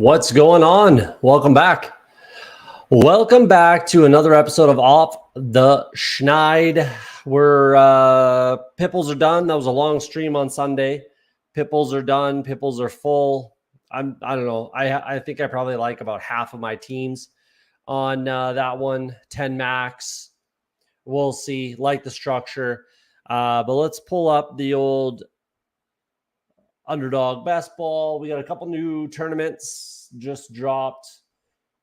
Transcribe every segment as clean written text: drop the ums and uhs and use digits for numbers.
What's going on? Welcome back. Welcome back to another episode of Off the Schneid. We're Pipples are done. That was a long stream on Sunday. Pipples are done. Pipples are full. I don't know. I think I probably like about half of my teams on that one. 10 max. We'll see. Like the structure. But let's pull up the old Underdog Best Ball. We got a couple new tournaments just dropped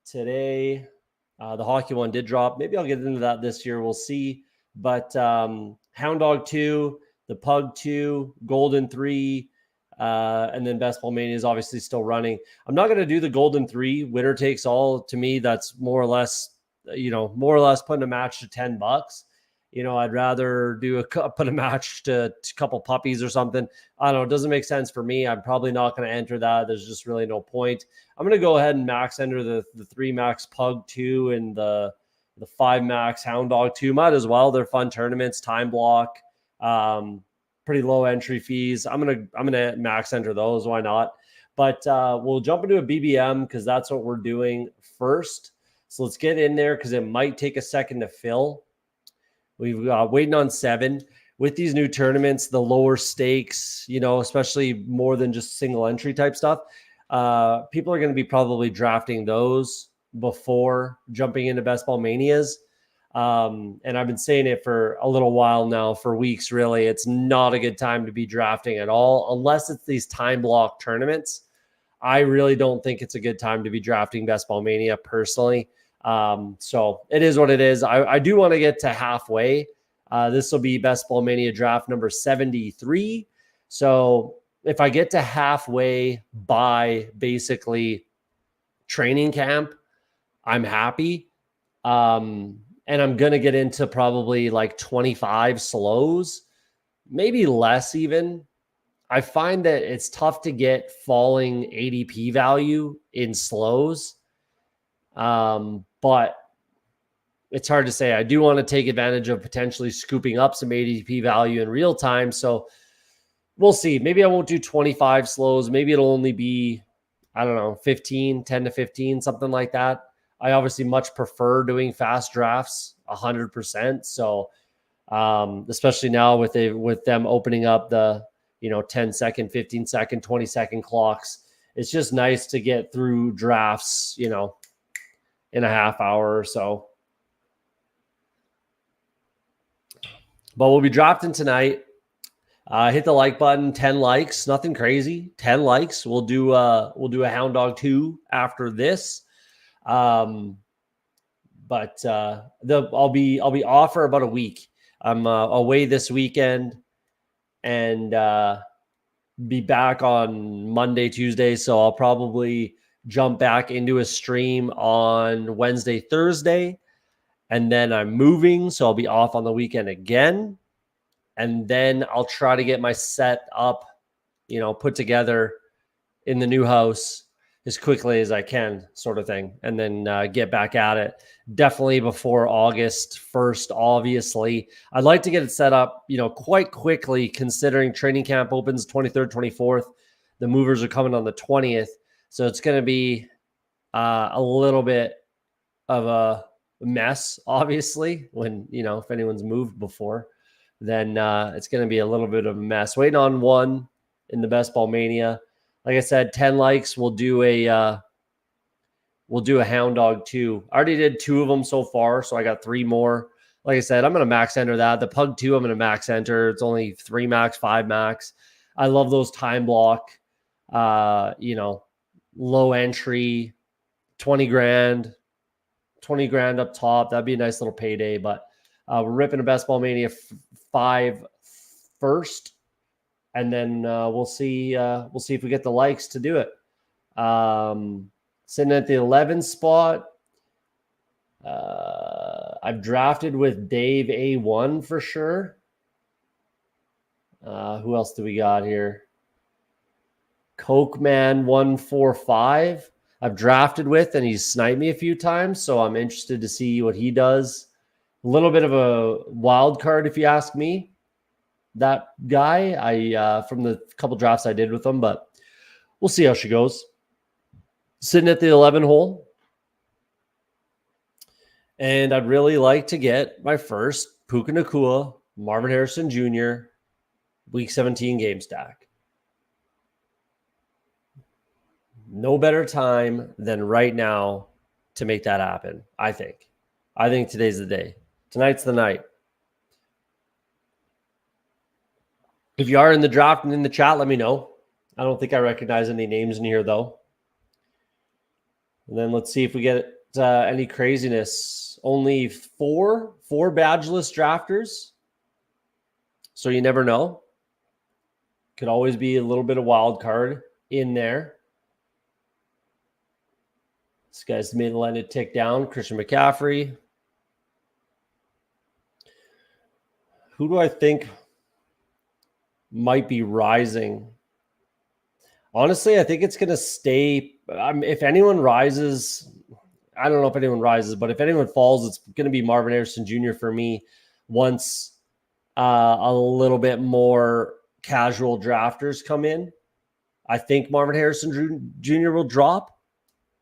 today. The hockey one did drop. Maybe I'll get into that this year. We'll see. But Hound Dog 2, the Pug 2, Golden 3, and then Best Ball Mania is obviously still running. I'm not going to do the Golden 3. Winner takes all. To me, that's more or less putting a match to $10. I'd rather put a match to a couple puppies or something. I don't know. It doesn't make sense for me. I'm probably not going to enter that. There's just really no point. I'm going to go ahead and max enter the 3 max Pug 2 and the 5 max Hound Dog 2. Might as well. They're fun tournaments, time block, pretty low entry fees. I'm gonna max enter those. Why not? But we'll jump into a BBM because that's what we're doing first. So let's get in there because it might take a second to fill. We've waiting on 7 with these new tournaments, the lower stakes, especially more than just single entry type stuff. People are going to be probably drafting those before jumping into Best Ball Manias. And I've been saying it for a little while now, for weeks, really. It's not a good time to be drafting at all, unless it's these time block tournaments. I really don't think it's a good time to be drafting Best Ball Mania personally. So it is what it is. I do want to get to halfway. This will be Best Ball Mania draft number 73. So if I get to halfway by basically training camp, I'm happy. And I'm going to get into probably like 25 slows, maybe less even. I find that it's tough to get falling ADP value in slows. But it's hard to say. I do want to take advantage of potentially scooping up some ADP value in real time. So we'll see. Maybe I won't do 25 slows. Maybe it'll only be, 10 to 15, something like that. I obviously much prefer doing fast drafts 100%. So, especially now with them opening up the, 10 second, 15 second, 20 second clocks, it's just nice to get through drafts, in a half hour or so. But we'll be drafting tonight. Hit the like button. 10 likes, nothing crazy. 10 likes. We'll do a Hound Dog 2 after this. But I'll be off for about a week. I'm away this weekend and be back on Monday, Tuesday. So I'll probably jump back into a stream on Wednesday, Thursday, and then I'm moving, so I'll be off on the weekend again, and then I'll try to get my set up, put together in the new house as quickly as I can, sort of thing, and then get back at it. Definitely before August 1st, obviously. I'd like to get it set up, quite quickly, considering training camp opens 23rd, 24th. The movers are coming on the 20th. So it's going to be a little bit of a mess, obviously, when, if anyone's moved before, then it's going to be a little bit of a mess. Waiting on 1 in the Best Ball Mania. Like I said, 10 likes. We'll do a Hound Dog 2. I already did 2 of them so far, so I got 3 more. Like I said, I'm going to max enter that. The Pug 2, I'm going to max enter. It's only 3 max, 5 max. I love those time block, low entry, 20 grand up top. That'd be a nice little payday, but we're ripping a Best Ball Mania 5 first, and then we'll see if we get the likes to do it. Sitting at the 11 spot, I've drafted with Dave A1 for sure. Who else do we got here? Coke Man 145 I've drafted with, and he's sniped me a few times, so I'm interested to see what he does. A little bit of a wild card, if you ask me. That guy, from the couple drafts I did with him, but we'll see how she goes. sitting at the 11 hole. And I'd really like to get my first Puka Nacua, Marvin Harrison Jr. Week 17 game stack. No better time than right now to make that happen, I think. I think today's the day. Tonight's the night. If you are in the draft and in the chat, let me know. I don't think I recognize any names in here, though. And then let's see if we get any craziness. Only four badgeless drafters. So you never know. Could always be a little bit of wild card in there. This guy's made letting it tick down. Christian McCaffrey. Who do I think might be rising? Honestly, I think it's going to stay. If anyone rises, I don't know if anyone rises, but if anyone falls, it's going to be Marvin Harrison Jr. for me once a little bit more casual drafters come in. I think Marvin Harrison Jr. will drop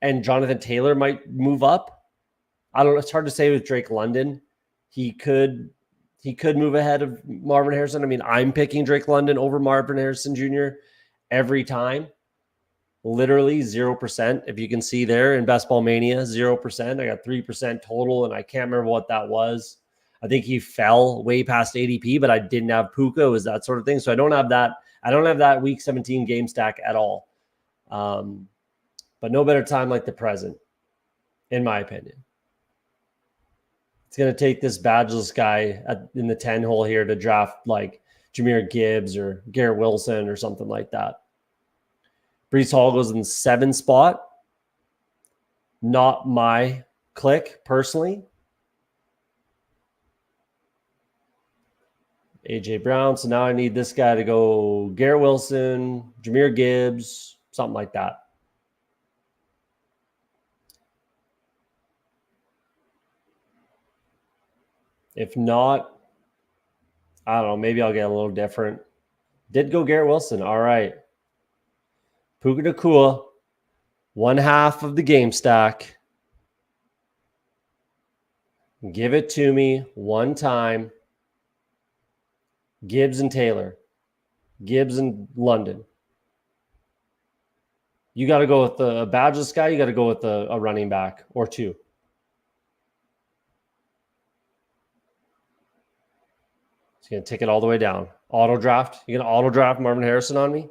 and Jonathan Taylor might move up. I don't know. It's hard to say with Drake London. He could move ahead of Marvin Harrison. I mean, I'm picking Drake London over Marvin Harrison Jr. every time. Literally 0%. If you can see there in Best Ball Mania, 0%. I got 3% total, and I can't remember what that was. I think he fell way past ADP, but I didn't have Puka. It was that sort of thing. So I don't have that. I don't have that Week 17 game stack at all. But no better time like the present, in my opinion. It's going to take this badgeless guy in the 10 hole here to draft like Jahmyr Gibbs or Garrett Wilson or something like that. Breece Hall goes in the 7 spot. Not my click, personally. AJ Brown. So now I need this guy to go Garrett Wilson, Jahmyr Gibbs, something like that. If not, I don't know. Maybe I'll get a little different. Did go Garrett Wilson. All right. Puka Nacua, 1/2 of the game stack. Give it to me one time. Gibbs and Taylor. Gibbs and London. You got to go with the badgeless guy. You got to go with a running back or two. It's going to take it all the way down. Auto draft. You going to auto draft Marvin Harrison on me?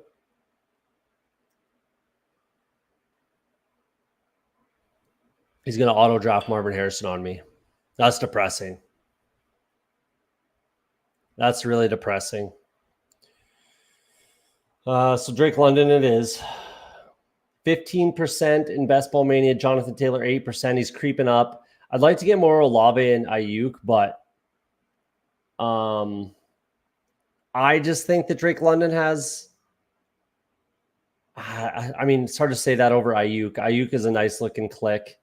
He's going to auto draft Marvin Harrison on me. That's depressing. That's really depressing. So Drake London it is. 15% in Best Ball Mania. Jonathan Taylor, 8%. He's creeping up. I'd like to get more Olave and Ayuk, but I just think that Drake London has... I mean, it's hard to say that over Ayuk. Ayuk is a nice-looking click.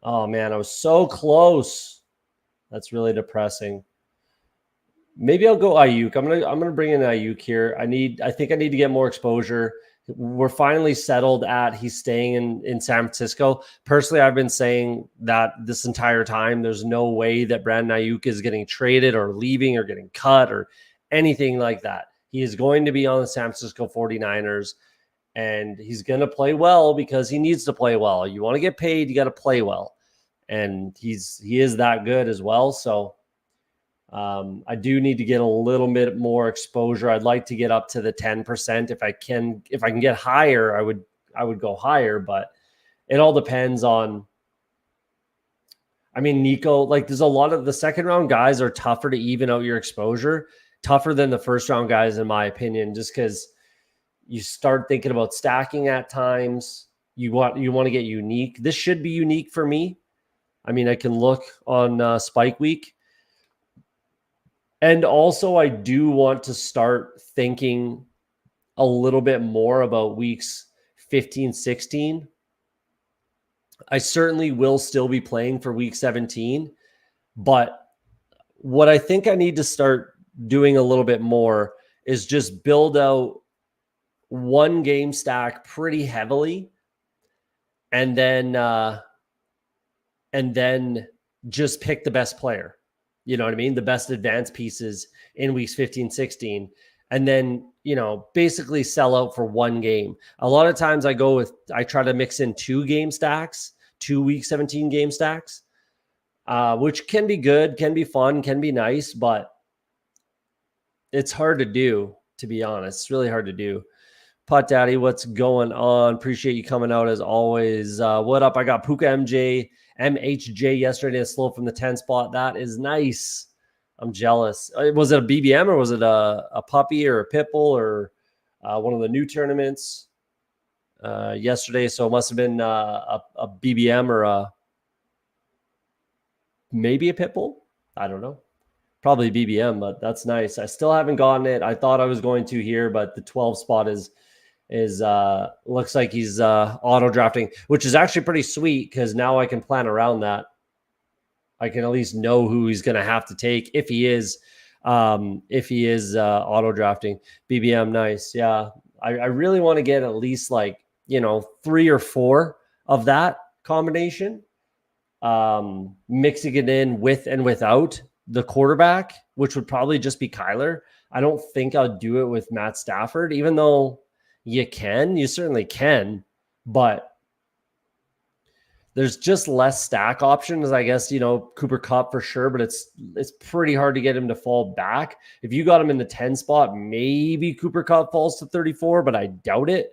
Oh, man, I was so close. That's really depressing. Maybe I'll go Ayuk. I'm gonna bring in Ayuk here. I think I need to get more exposure. We're finally settled at he's staying in San Francisco. Personally, I've been saying that this entire time. There's no way that Brandon Ayuk is getting traded or leaving or getting cut or anything like that. He is going to be on the San Francisco 49ers, and he's going to play well because he needs to play well. You want to get paid, you got to play well. And he is that good as well. So I do need to get a little bit more exposure. I'd like to get up to the 10%. If I can get higher, I would go higher, but it all depends on, I mean, Nico, like there's a lot of the second round guys are tougher to even out your exposure, tougher than the first round guys, in my opinion, just because you start thinking about stacking at times. You want to get unique. This should be unique for me. I mean, I can look on Spike Week. And also, I do want to start thinking a little bit more about weeks 15, 16. I certainly will still be playing for week 17. But what I think I need to start doing a little bit more is just build out one game stack pretty heavily and then just pick the best player. You know what I mean? The best advanced pieces in weeks 15, 16, and then, basically sell out for one game. A lot of times I try to mix in 2 game stacks, 2 week 17 game stacks, which can be good, can be fun, can be nice, but it's hard to do, to be honest. It's really hard to do. Putt Daddy, what's going on? Appreciate you coming out as always. What up? I got Puka MHJ yesterday, a slow from the 10 spot. That is nice. I'm jealous. Was it a BBM or was it a puppy or a pit bull or one of the new tournaments yesterday? So it must have been a BBM or maybe a pit bull. I don't know. Probably BBM, but that's nice. I still haven't gotten it. I thought I was going to here, but the 12 spot is looks like he's auto drafting, which is actually pretty sweet because now I can plan around that. I can at least know who he's going to have to take if he is auto drafting. BBM, nice. Yeah, I really want to get at least 3 or 4 of that combination, mixing it in with and without the quarterback, which would probably just be Kyler. I don't think I'll do it with Matt Stafford, even though you certainly can, but there's just less stack options. I guess, Cooper Kupp for sure, but it's pretty hard to get him to fall back. If you got him in the 10 spot, maybe Cooper Kupp falls to 34, but I doubt it.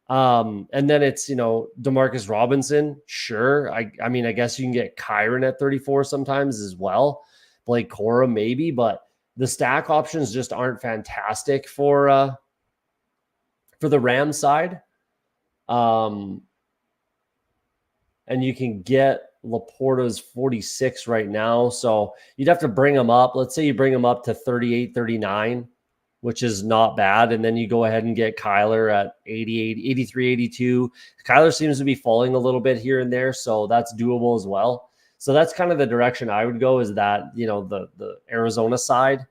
And then it's, Demarcus Robinson. Sure. I mean, I guess you can get Kyron at 34 sometimes as well. Blake Cora maybe, but the stack options just aren't fantastic for the Rams side. And you can get Laporta's 46 right now. So you'd have to bring him up. Let's say you bring him up to 38, 39, which is not bad. And then you go ahead and get Kyler at 88, 83, 82. Kyler seems to be falling a little bit here and there. So that's doable as well. So that's kind of the direction I would go, is that, the Arizona side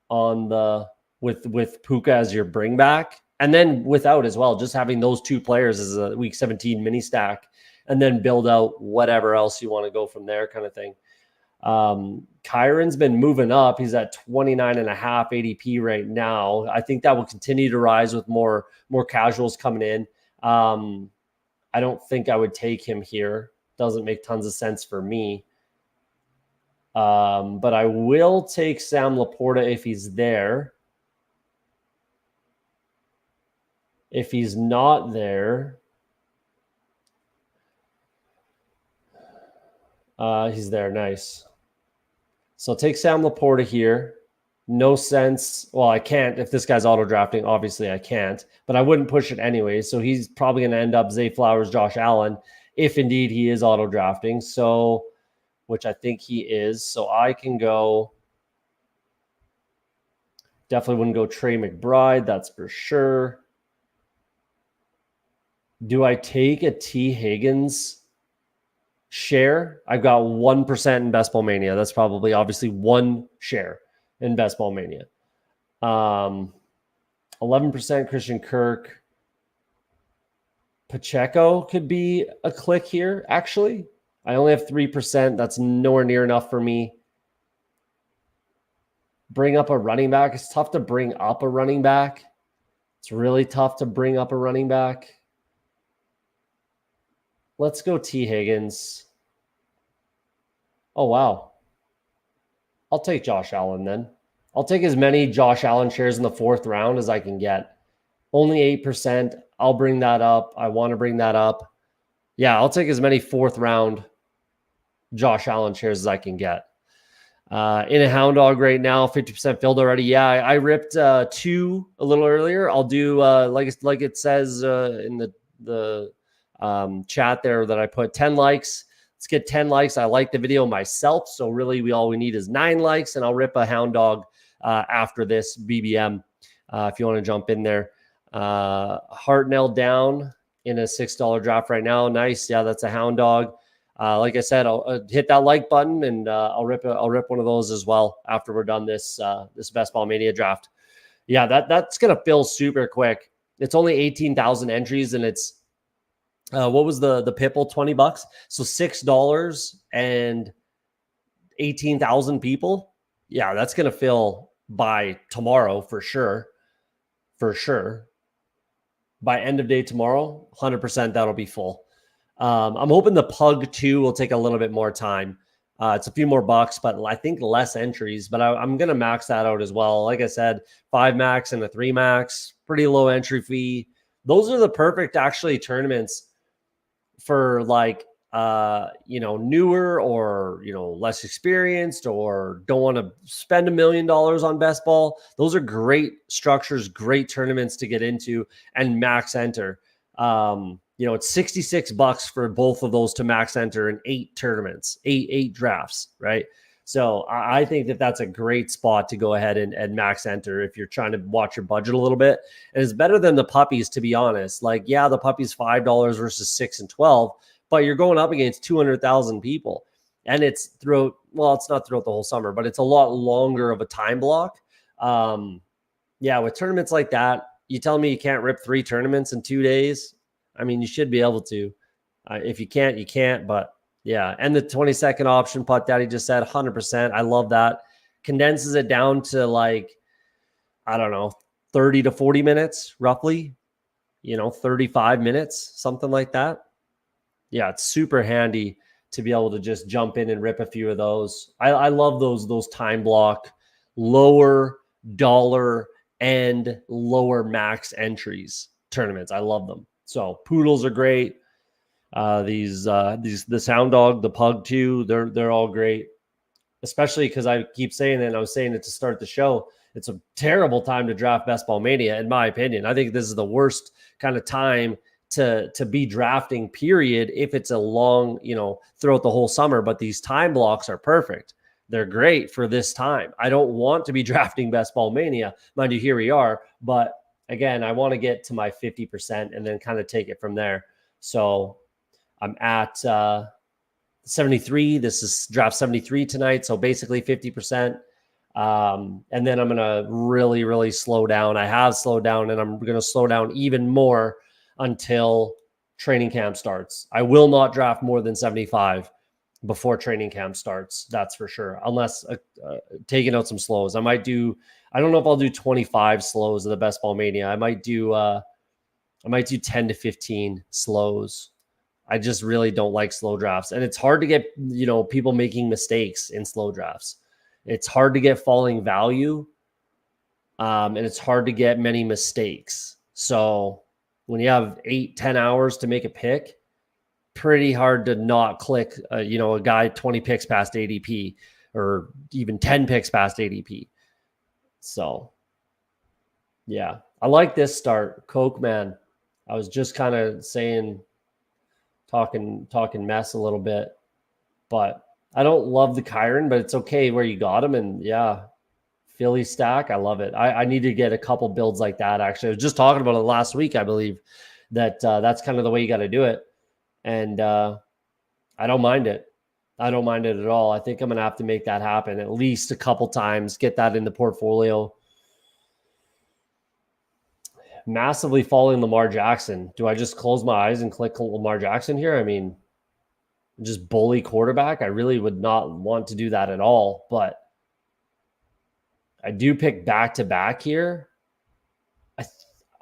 on with Puka as your bring back. And then without as well, just having those 2 players as a week 17 mini stack, and then build out whatever else you want to go from there, kind of thing. Kyron's been moving up. He's at 29.5 ADP right now. I think that will continue to rise with more casuals coming in. I don't think I would take him here. Doesn't make tons of sense for me. But I will take Sam Laporta if he's there. If he's not there, he's there. Nice. So take Sam Laporta here. No sense. Well, I can't. If this guy's auto drafting, obviously I can't, but I wouldn't push it anyway. So he's probably going to end up Zay Flowers, Josh Allen, if indeed he is auto drafting. So, which I think he is. So I can go. Definitely wouldn't go Trey McBride. That's for sure. Do I take a T. Higgins share? I've got 1% in Best Ball Mania. That's probably obviously 1 share in Best Ball Mania. 11% Christian Kirk. Pacheco could be a click here, actually. I only have 3%. That's nowhere near enough for me. Bring up a running back. It's tough to bring up a running back. It's really tough to bring up a running back. Let's go T. Higgins. Oh, wow. I'll take Josh Allen then. I'll take as many Josh Allen shares in the 4th round as I can get. Only 8%. I'll bring that up. I want to bring that up. Yeah, I'll take as many 4th round Josh Allen shares as I can get. In a Hound Dog right now, 50% filled already. Yeah, I ripped 2 a little earlier. I'll do like it says in the chat there that I put 10 likes. Let's get 10 likes. I like the video myself, so really all we need is 9 likes, and I'll rip a Hound Dog after this BBM if you want to jump in there. Hartnell down in a $6 draft right now. Nice. Yeah, that's a Hound Dog. Like I said, I'll hit that like button, and I'll rip one of those as well after we're done this Best Ball Mania draft. Yeah, that's gonna fill super quick. It's only 18,000 entries, and it's What was the Pitbull? $20. So $6 and 18,000 people. Yeah, that's gonna fill by tomorrow for sure. For sure. By end of day tomorrow, 100% that'll be full. I'm hoping the Pug 2 will take a little bit more time. It's a few more bucks, but I think less entries. But I'm going to max that out as well. Like I said, 5 max and a 3 max, pretty low entry fee. Those are the perfect, actually, tournaments for like, newer or, less experienced or don't want to spend $1 million on best ball. Those are great structures, great tournaments to get into and max enter. It's $66 for both of those to max enter in 8 tournaments, eight drafts, right? So I think that that's a great spot to go ahead and max enter if you're trying to watch your budget a little bit. And it's better than the puppies, to be honest. Like, yeah, the puppies $5 versus 6 and 12, but you're going up against 200,000 people. And it's it's not throughout the whole summer, but it's a lot longer of a time block. With tournaments like that, you tell me you can't rip 3 tournaments in 2 days? I mean, you should be able to. If you can't, you can't. But yeah, and the 20-second option, Putt Daddy just said 100%. I love that. Condenses it down to like, I don't know, 30 to 40 minutes, roughly. 35 minutes, something like that. Yeah, it's super handy to be able to just jump in and rip a few of those. I love those time block, lower dollar and lower max entries tournaments. I love them. So poodles are great. The Hound Dog, the Pug 2, they're all great. Especially because I keep saying it, and I was saying it to start the show. It's a terrible time to draft Best Ball Mania, in my opinion. I think this is the worst kind of time to be drafting, period, if it's a long, throughout the whole summer. But these time blocks are perfect. They're great for this time. I don't want to be drafting Best Ball Mania. Mind you, here we are. But again, I want to get to my 50% and then kind of take it from there. So I'm at 73. This is draft 73 tonight. So basically 50%. And then I'm going to really, really slow down. I have slowed down, and I'm going to slow down even more until training camp starts. I will not draft more than 75 before training camp starts. That's for sure. Unless taking out some slows. I don't know if I'll do 25 slows of the Best Ball Mania. I might do 10 to 15 slows. I just really don't like slow drafts. And it's hard to get, people making mistakes in slow drafts. It's hard to get falling value. And it's hard to get many mistakes. So when you have 8-10 hours to make a pick, pretty hard to not click, a guy 20 picks past ADP or even 10 picks past ADP. So yeah, I like this start. Coke, man. I was just kind of talking mess a little bit, but I don't love the Kyron, but it's okay where you got him. And yeah, Philly stack, I love it. I need to get a couple builds like that. Actually, I was just talking about it last week. I believe that that's kind of the way you got to do it. And I don't mind it. I don't mind it at all. I think I'm going to have to make that happen at least a couple times, get that in the portfolio. Massively following Lamar Jackson. Do I just close my eyes and click Lamar Jackson here? I mean, just bully quarterback. I really would not want to do that at all, but I do pick back-to-back here.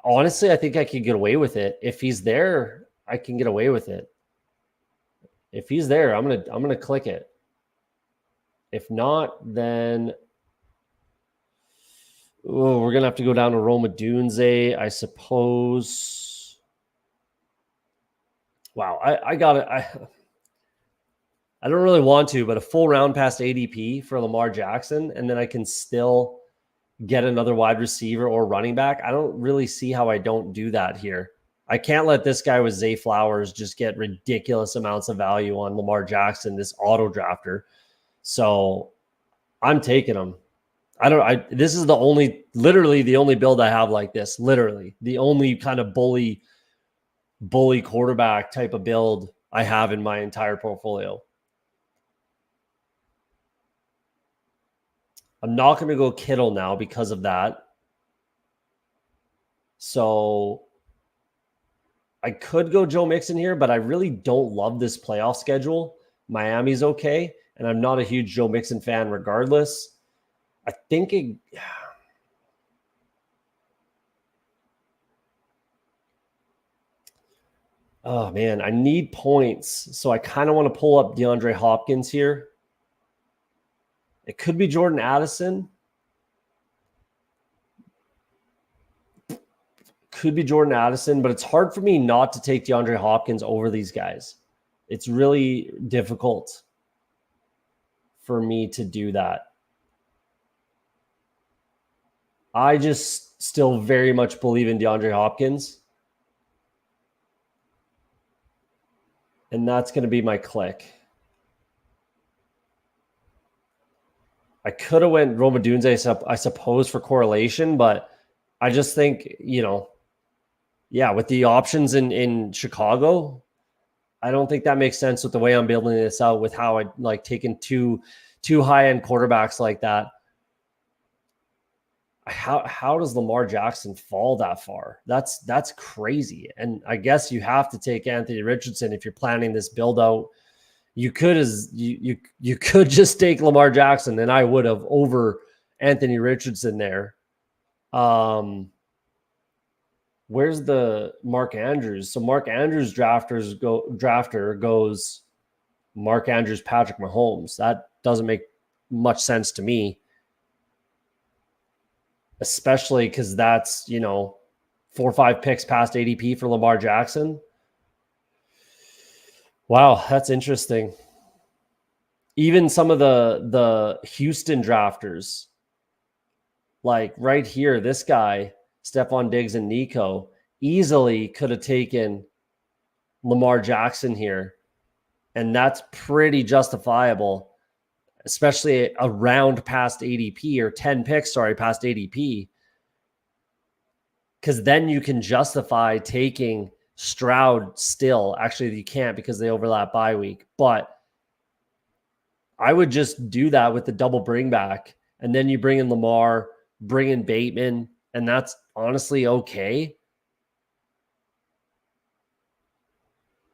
Honestly, I think I could get away with it. If he's there, I can get away with it. If he's there, I'm gonna click it. If not, then we're gonna have to go down to Roma Dunze, I suppose. Wow, I got it. I don't really want to, but a full round past ADP for Lamar Jackson, and then I can still get another wide receiver or running back. I don't really see how I don't do that here. I can't let this guy with Zay Flowers just get ridiculous amounts of value on Lamar Jackson, this auto drafter. So I'm taking him. This is literally the only build I have like this. Literally the only kind of bully quarterback type of build I have in my entire portfolio. I'm not going to go Kittle now because of that. So I could go Joe Mixon here, but I really don't love this playoff schedule. Miami's okay, and I'm not a huge Joe Mixon fan regardless. I think it... Oh, man, I need points, so I kind of want to pull up DeAndre Hopkins here. It could be Jordan Addison. Could be Jordan Addison, but it's hard for me not to take DeAndre Hopkins over these guys. It's really difficult for me to do that. I just still very much believe in DeAndre Hopkins. And that's going to be my click. I could have went Roma Dunze, I suppose, for correlation, but I just think, yeah, with the options in Chicago, I don't think that makes sense with the way I'm building this out, with how I like taking two high-end quarterbacks like that. How does Lamar Jackson fall that far? That's crazy. And I guess you have to take Anthony Richardson if you're planning this build out. You could you could just take Lamar Jackson, and I would have, over Anthony Richardson there. Where's the Mark Andrews? So Mark Andrews drafter goes Mark Andrews, Patrick Mahomes. That doesn't make much sense to me, especially because that's 4 or 5 picks past ADP for Lamar Jackson. Wow, that's interesting. Even some of the Houston drafters, like right here, this guy, Stephon Diggs and Nico, easily could have taken Lamar Jackson here. And that's pretty justifiable, especially a round past ADP, or 10 picks, past ADP. Because then you can justify taking Stroud still. Actually, you can't because they overlap bye week. But I would just do that with the double bring back. And then you bring in Lamar, bring in Bateman, and that's honestly okay.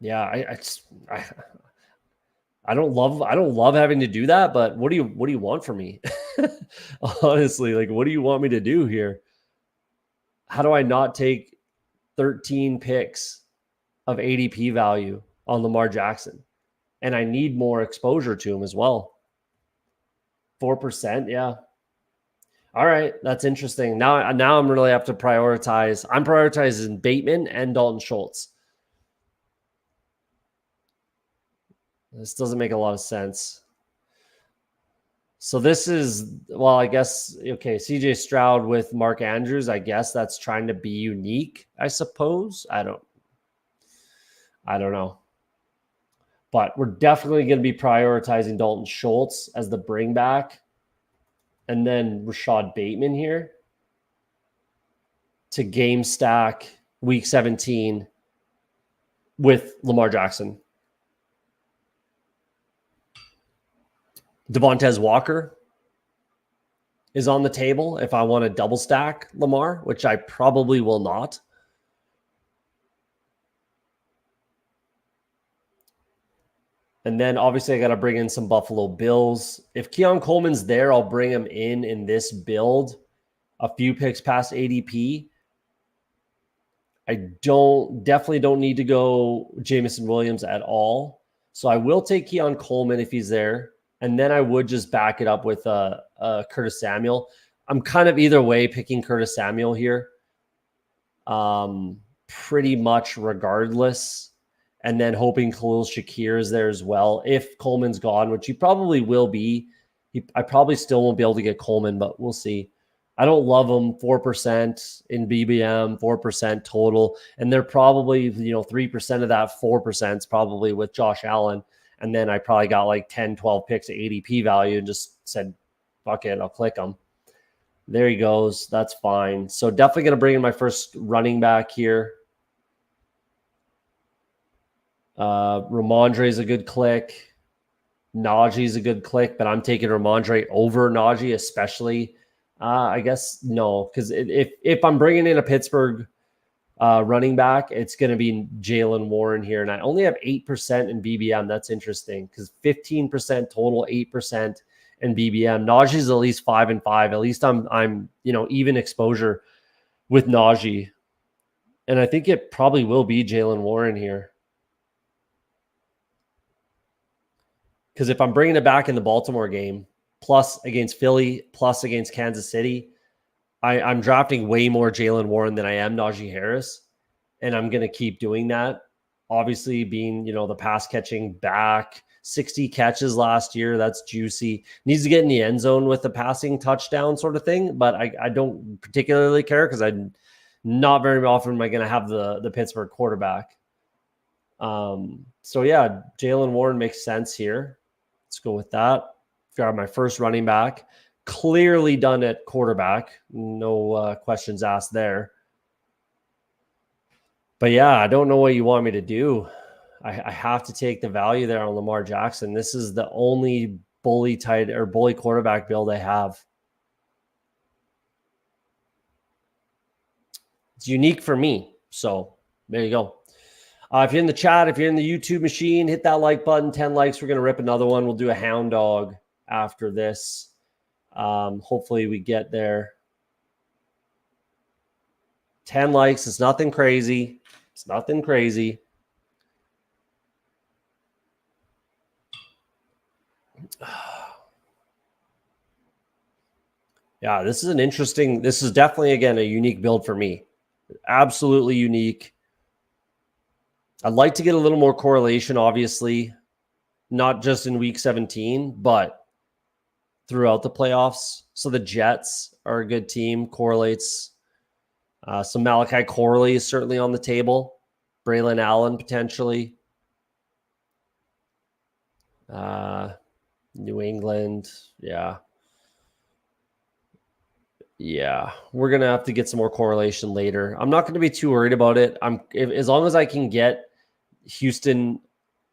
Yeah, I don't love having to do that, but what do you want from me? Honestly, like, what do you want me to do here? How do I not take 13 picks of ADP value on Lamar Jackson? And I need more exposure to him as well. 4%, yeah. All right, that's interesting. Now I'm really have to prioritize. I'm prioritizing Bateman and Dalton Schultz. This doesn't make a lot of sense. So this is, well, I guess, okay, CJ Stroud with Mark Andrews. I guess that's trying to be unique, I suppose. I don't know. But we're definitely going to be prioritizing Dalton Schultz as the bring back. And then Rashad Bateman here to game stack week 17 with Lamar Jackson. Devontae Walker is on the table if I want to double stack Lamar, which I probably will not. And then obviously I got to bring in some Buffalo Bills. If Keon Coleman's there, I'll bring him in this build a few picks past ADP. I definitely don't need to go Jameson Williams at all. So I will take Keon Coleman if he's there. And then I would just back it up with Curtis Samuel. I'm kind of either way picking Curtis Samuel here. Pretty much regardless. And then hoping Khalil Shakir is there as well. If Coleman's gone, which he probably will be. I probably still won't be able to get Coleman, but we'll see. I don't love him. 4% in BBM, 4% total. And they're probably, 3% of that 4% is probably with Josh Allen. And then I probably got like 10, 12 picks at ADP value and just said, fuck it, I'll click them. There he goes. That's fine. So definitely going to bring in my first running back here. Ramondre is a good click. Najee is a good click, but I'm taking Ramondre over Najee, especially. I guess no, because if I'm bringing in a Pittsburgh running back, it's going to be Jaylen Warren here. And I only have 8% in BBM. That's interesting because 15% total, 8% in BBM. Najee's at least 5 and 5. At least I'm even exposure with Najee. And I think it probably will be Jaylen Warren here. Because if I'm bringing it back in the Baltimore game, plus against Philly, plus against Kansas City, I'm drafting way more Jaylen Warren than I am Najee Harris. And I'm going to keep doing that. Obviously, being, the pass catching back, 60 catches last year. That's juicy. Needs to get in the end zone with the passing touchdown sort of thing. But I don't particularly care because I'm not very often am I going to have the Pittsburgh quarterback. So yeah, Jaylen Warren makes sense here. Let's go with that. Grab my first running back. Clearly done at quarterback. No questions asked there. But yeah, I don't know what you want me to do. I have to take the value there on Lamar Jackson. This is the only bully quarterback build I have. It's unique for me. So there you go. If you're in the chat, if you're in the YouTube machine, hit that like button. 10 likes. We're going to rip another one. We'll do a hound dog after this. Hopefully we get there. 10 likes. It's nothing crazy. It's nothing crazy. Yeah, this is definitely, again, a unique build for me. Absolutely unique. I'd like to get a little more correlation, obviously, not just in week 17, but throughout the playoffs. So the Jets are a good team, correlates. So Malachi Corley is certainly on the table. Braylon Allen, potentially. New England, yeah. Yeah, we're going to have to get some more correlation later. I'm not going to be too worried about it. As long as I can get Houston,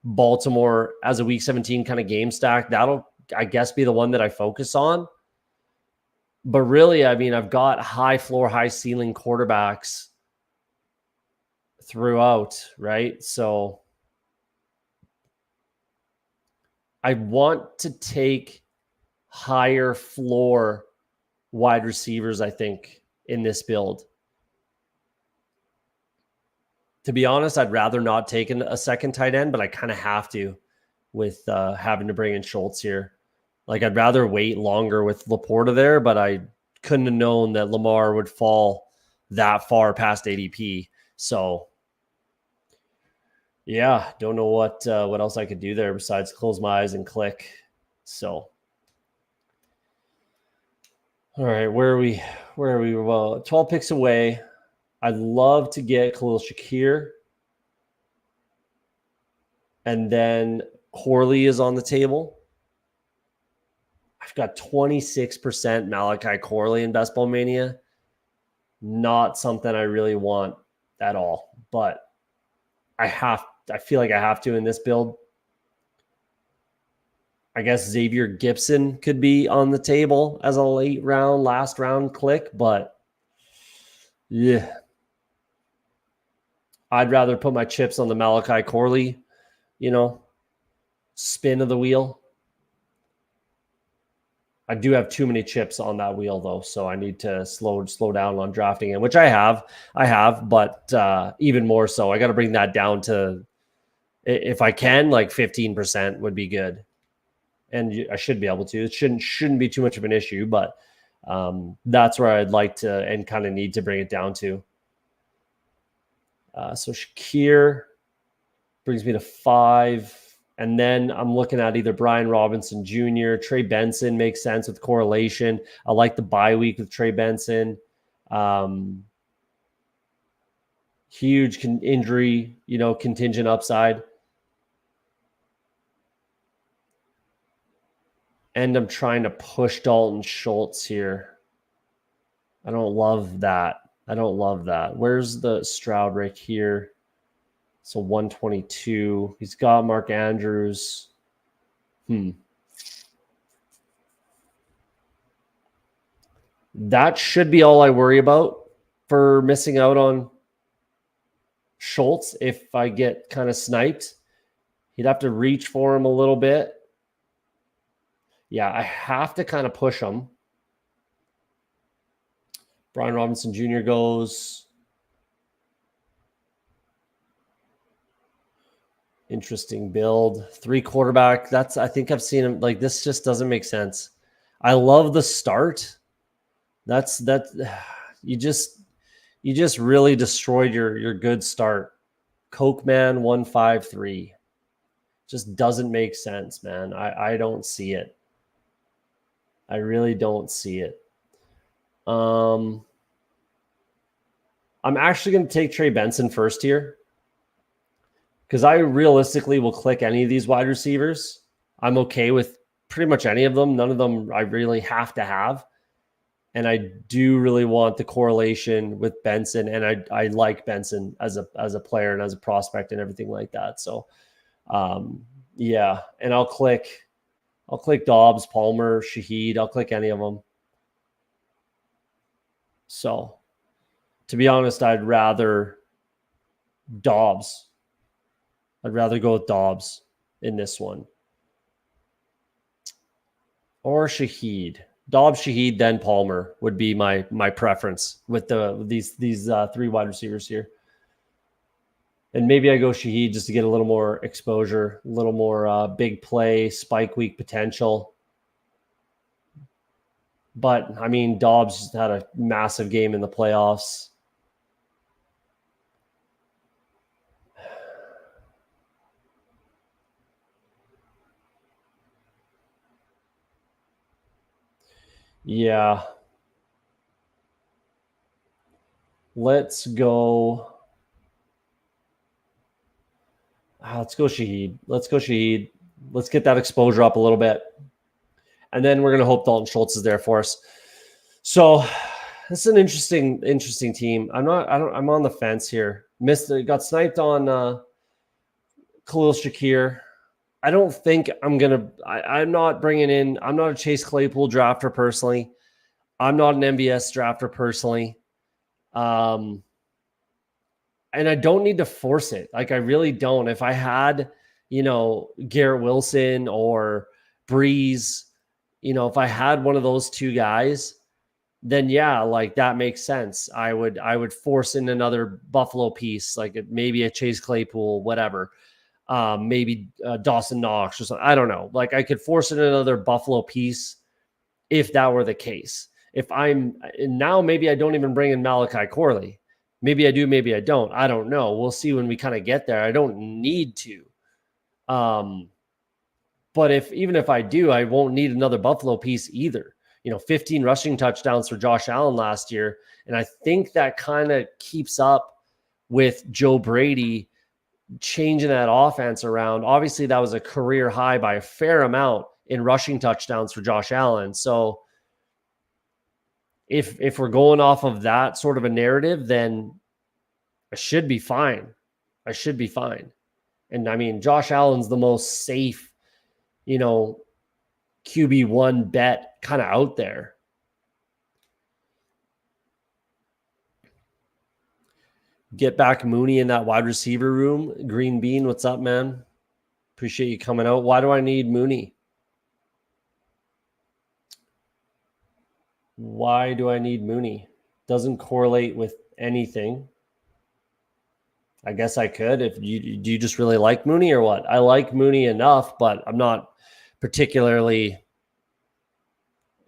Baltimore as a week 17 kind of game stack, that'll, I guess, be the one that I focus on. But really, I mean, I've got high floor, high ceiling quarterbacks throughout, right? So I want to take higher floor wide receivers, I think, in this build. To be honest, I'd rather not take a second tight end, but I kind of have to with having to bring in Schultz here. Like, I'd rather wait longer with Laporta there, but I couldn't have known that Lamar would fall that far past ADP. So, yeah, don't know what else I could do there besides close my eyes and click. So, all right, where are we? Well, 12 picks away. I'd love to get Khalil Shakir. And then Corley is on the table. I've got 26% Malachi Corley in Best Ball Mania. Not something I really want at all, but I feel like I have to in this build. I guess Xavier Gibson could be on the table as a last round click, but yeah. I'd rather put my chips on the Malachi Corley, spin of the wheel. I do have too many chips on that wheel, though, so I need to slow down on drafting it, which I have, but even more so. I got to bring that down to, if I can, like 15% would be good, and I should be able to. It shouldn't be too much of an issue, but that's where I'd like to and kind of need to bring it down to. So Shakir brings me to 5. And then I'm looking at either Brian Robinson Jr., Trey Benson makes sense with correlation. I like the bye week with Trey Benson. Huge injury, contingent upside. And I'm trying to push Dalton Schultz here. I don't love that. Where's the Stroud right here? So 122. He's got Mark Andrews. That should be all I worry about for missing out on Schultz, if I get kind of sniped, he'd have to reach for him a little bit. Yeah, I have to kind of push him. Brian Robinson Jr. goes. Interesting build. 3 quarterback. I think I've seen him. Like, this just doesn't make sense. I love the start. You just really destroyed your good start. Coke Man 153. Just doesn't make sense, man. I don't see it. I really don't see it. I'm actually going to take Trey Benson first here, because I realistically will click any of these wide receivers. I'm okay with pretty much any of them. None of them I really have to have. And I do really want the correlation with Benson. And I like Benson as a player and as a prospect and everything like that. So, yeah. And I'll click Dobbs, Palmer, Shaheed. I'll click any of them. So, to be honest, I'd rather Dobbs. I'd rather go with Dobbs in this one. Or Shaheed. Dobbs, Shaheed, then Palmer would be my preference with these 3 wide receivers here. And maybe I go Shaheed just to get a little more exposure, a little more big play, spike week potential. But, I mean, Dobbs had a massive game in the playoffs. Yeah. Let's go. Let's go Shaheed. Let's get that exposure up a little bit. And then we're going to hope Dalton Schultz is there for us. So this is an interesting team. I'm on the fence here. Got sniped on Khalil Shakir. I don't think I'm not a Chase Claypool drafter personally. I'm not an MBS drafter personally. And I don't need to force it. Like, I really don't. If I had, Garrett Wilson or Breeze, if I had one of those 2 guys, then yeah, like that makes sense. I would force in another Buffalo piece, like maybe a Chase Claypool, whatever. Maybe Dawson Knox or something. I don't know. Like, I could force in another Buffalo piece if that were the case. Now maybe I don't even bring in Malachi Corley. Maybe I do, maybe I don't. I don't know. We'll see when we kind of get there. I don't need to. But even if I do, I won't need another Buffalo piece either. 15 rushing touchdowns for Josh Allen last year. And I think that kind of keeps up with Joe Brady changing that offense around. Obviously, that was a career high by a fair amount in rushing touchdowns for Josh Allen. So if we're going off of that sort of a narrative, then I should be fine. And I mean, Josh Allen's the most safe, QB1 bet kind of out there. Get back Mooney in that wide receiver room. Green Bean, what's up, man? Appreciate you coming out. Why do I need Mooney? Why do I need Mooney? Doesn't correlate with anything. I guess I could. Do you just really like Mooney or what? I like Mooney enough, but I'm not particularly,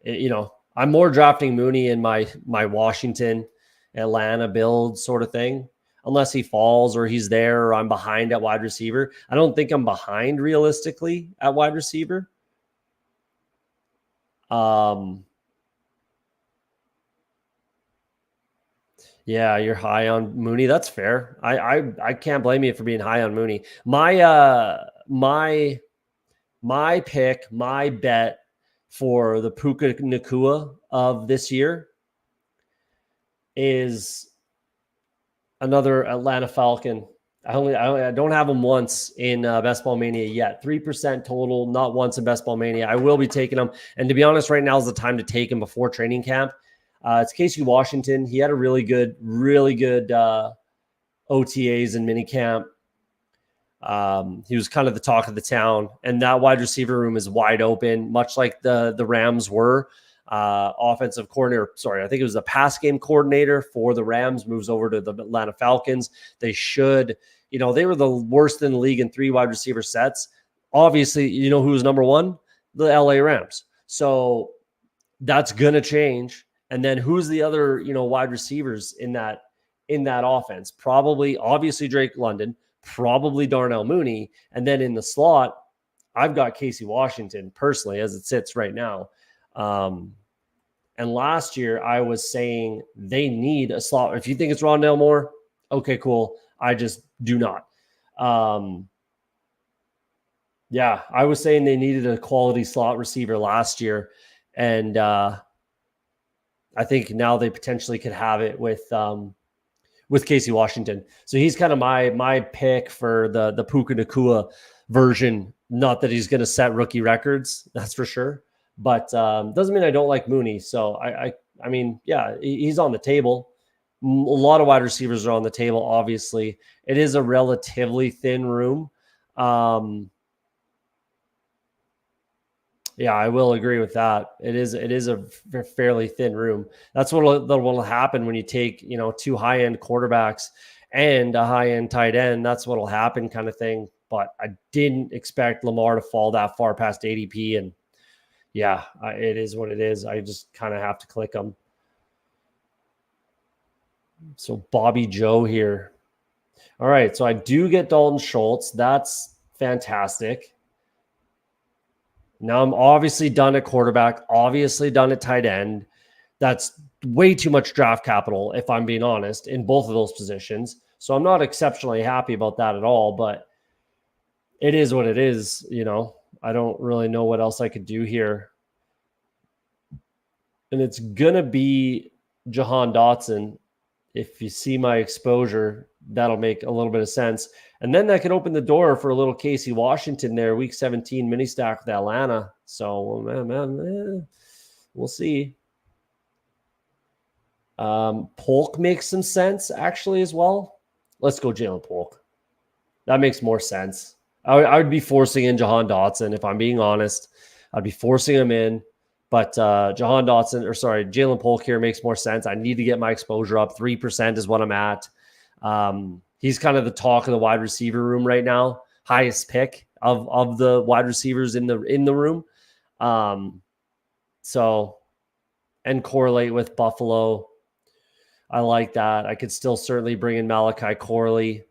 I'm more drafting Mooney in my Washington, Atlanta build sort of thing, unless he falls or he's there or I'm behind at wide receiver. I don't think I'm behind realistically at wide receiver. Yeah, you're high on Mooney. That's fair. I can't blame you for being high on Mooney. My pick, my bet for the Puka Nacua of this year is another Atlanta Falcon. I don't have him once in Best Ball Mania yet. 3% total, not once in Best Ball Mania. I will be taking him. And to be honest, right now is the time to take him before training camp. It's Casey Washington. He had a really good OTAs and minicamp. He was kind of the talk of the town, and that wide receiver room is wide open, much like the Rams were. Offensive coordinator, I think it was the pass game coordinator for the Rams, moves over to the Atlanta Falcons. They should, they were the worst in the league in 3 wide receiver sets. Obviously, who was number 1? The LA Rams. So that's going to change. And then who's the other, wide receivers in that offense? Probably, obviously, Drake London, probably Darnell Mooney. And then in the slot, I've got Casey Washington personally as it sits right now. And last year I was saying they need a slot. If you think it's Rondale Moore, okay, cool. I just do not. Yeah, I was saying they needed a quality slot receiver last year. And I think now they potentially could have it with Casey Washington. So he's kind of my pick for the Puka Nacua version. Not that he's going to set rookie records, that's for sure. But doesn't mean I don't like Mooney. So I mean, yeah, he's on the table. A lot of wide receivers are on the table. Obviously, it is a relatively thin room. Yeah, I will agree with that. It is a fairly thin room. That's what will happen when you take 2 high-end quarterbacks and a high-end tight end. That's what will happen, kind of thing. But I didn't expect Lamar to fall that far past ADP, and yeah, it is what it is. I just kind of have to click them. So Bobby Joe here. All right, so I do get Dalton Schultz. That's fantastic. Now I'm obviously done at quarterback, obviously done at tight end. That's way too much draft capital, if I'm being honest, in both of those positions. So I'm not exceptionally happy about that at all, but it is what it is. I don't really know what else I could do here. And it's going to be Jahan Dotson. If you see my exposure, that'll make a little bit of sense. And then that could open the door for a little Casey Washington there, week 17 mini stack with Atlanta. So, we'll see. Polk makes some sense, actually, as well. Let's go Jalen Polk. That makes more sense. I would be forcing in Jahan Dotson, if I'm being honest. I'd be forcing him in. But Jalen Polk here makes more sense. I need to get my exposure up. 3% is what I'm at. He's kind of the talk of the wide receiver room right now. Highest pick of the wide receivers in the room. So, and correlate with Buffalo. I like that. I could still certainly bring in Malachi Corley.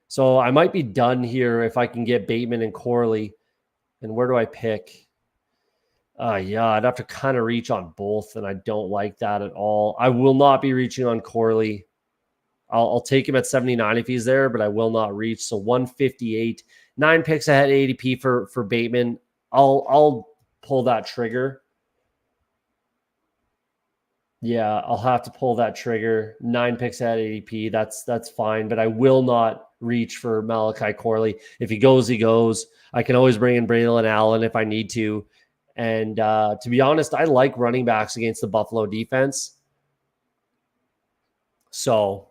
So I might be done here if I can get Bateman and Corley. And where do I pick? Yeah, I'd have to kind of reach on both, and I don't like that at all. I will not be reaching on Corley. I'll take him at 79 if he's there, but I will not reach. So 158, 9 picks ahead ADP for Bateman. I'll pull that trigger. Yeah, I'll have to pull that trigger. 9 picks ahead ADP. That's fine, but I will not reach for Malachi Corley. If he goes, he goes. I can always bring in Braylon Allen if I need to. And to be honest, I like running backs against the Buffalo defense. So,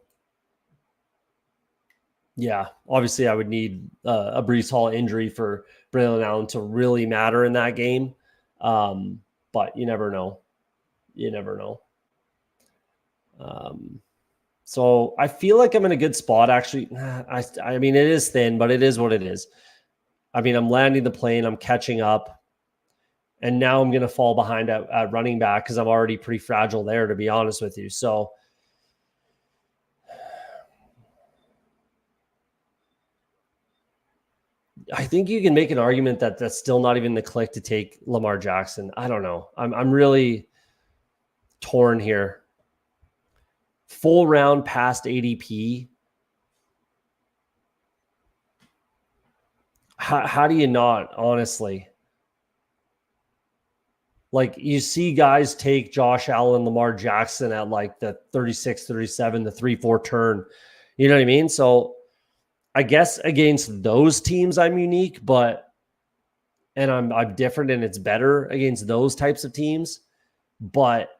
yeah, obviously I would need a Breece Hall injury for Braylon Allen to really matter in that game. But you never know. So I feel like I'm in a good spot, actually. I mean, it is thin, but it is what it is. I mean, I'm landing the plane. I'm catching up. And now I'm going to fall behind at running back because I'm already pretty fragile there, to be honest with you. So I think you can make an argument that that's still not even the click to take Lamar Jackson. I don't know. I'm really torn here. Full round past ADP. How do you not, honestly? Like, you see guys take Josh Allen, Lamar Jackson at like the 36, 37, the 3-4 turn. You know what I mean? So I guess against those teams, I'm unique, and I'm different, and it's better against those types of teams. But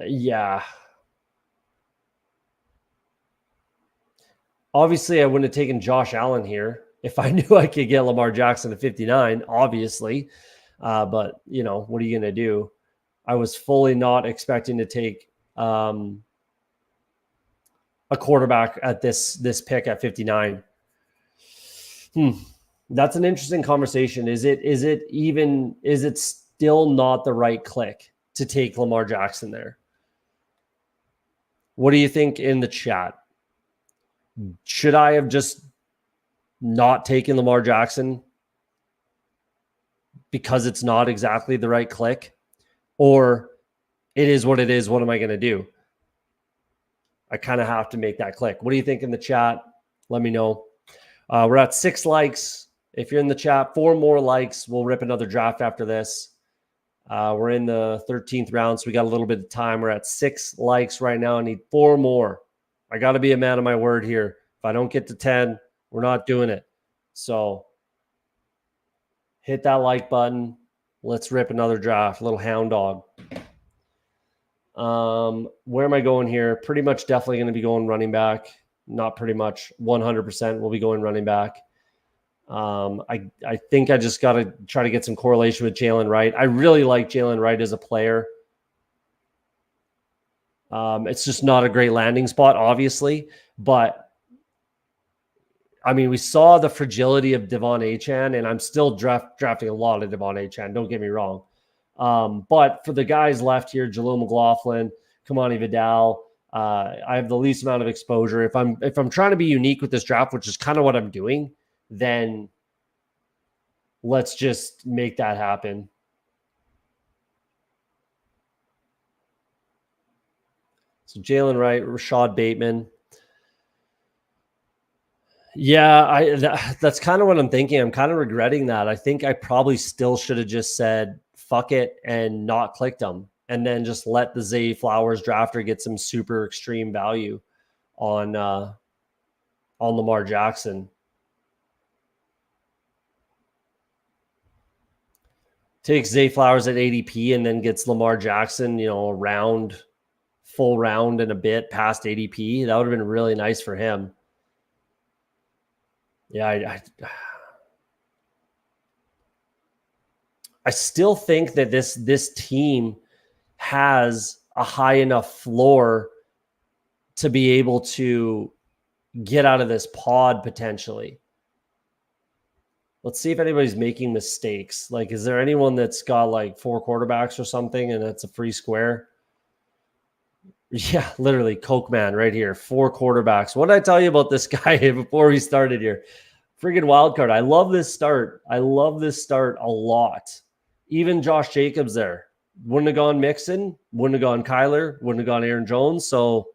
yeah. Obviously, I wouldn't have taken Josh Allen here if I knew I could get Lamar Jackson at 59, obviously. But, what are you going to do? I was fully not expecting to take a quarterback at this pick at 59. That's an interesting conversation. Is it still not the right click to take Lamar Jackson there? What do you think in the chat? Should I have just not taken Lamar Jackson because it's not exactly the right click? Or it is what it is. What am I going to do? I kind of have to make that click. What do you think in the chat? Let me know. We're at 6 likes. If you're in the chat, 4 more likes. We'll rip another draft after this. We're in the 13th round, so we got a little bit of time. We're at 6 likes right now. I need 4 more. I got to be a man of my word here. If I don't get to 10, we're not doing it. So hit that like button. Let's rip another draft. Little hound dog. Where am I going here? Pretty much definitely going to be going running back. Not pretty much. 100% will be going running back. I think I just got to try to get some correlation with Jalen Wright. I really like Jalen Wright as a player. It's just not a great landing spot, obviously. But, I mean, we saw the fragility of Devon Achane, and I'm still drafting a lot of Devon Achane. Don't get me wrong. But for the guys left here, Jaleel McLaughlin, Kamani Vidal, I have the least amount of exposure. If I'm trying to be unique with this draft, which is kind of what I'm doing, then let's just make that happen. So Jalen Wright, Rashad Bateman. Yeah, that's kind of what I'm thinking. I'm kind of regretting that. I think I probably still should have just said, fuck it, and not clicked them. And then just let the Zay Flowers drafter get some super extreme value on Lamar Jackson. Takes Zay Flowers at ADP and then gets Lamar Jackson, a full round and a bit past ADP. That would have been really nice for him. Yeah, I still think that this team has a high enough floor to be able to get out of this pod potentially. Let's see if anybody's making mistakes. Like, is there anyone that's got like 4 quarterbacks or something and it's a free square? Yeah, literally, Coke Man right here. 4 quarterbacks. What did I tell you about this guy before we started here? Friggin' wild card. I love this start. I love this start a lot. Even Josh Jacobs there. Wouldn't have gone Mixon. Wouldn't have gone Kyler. Wouldn't have gone Aaron Jones. So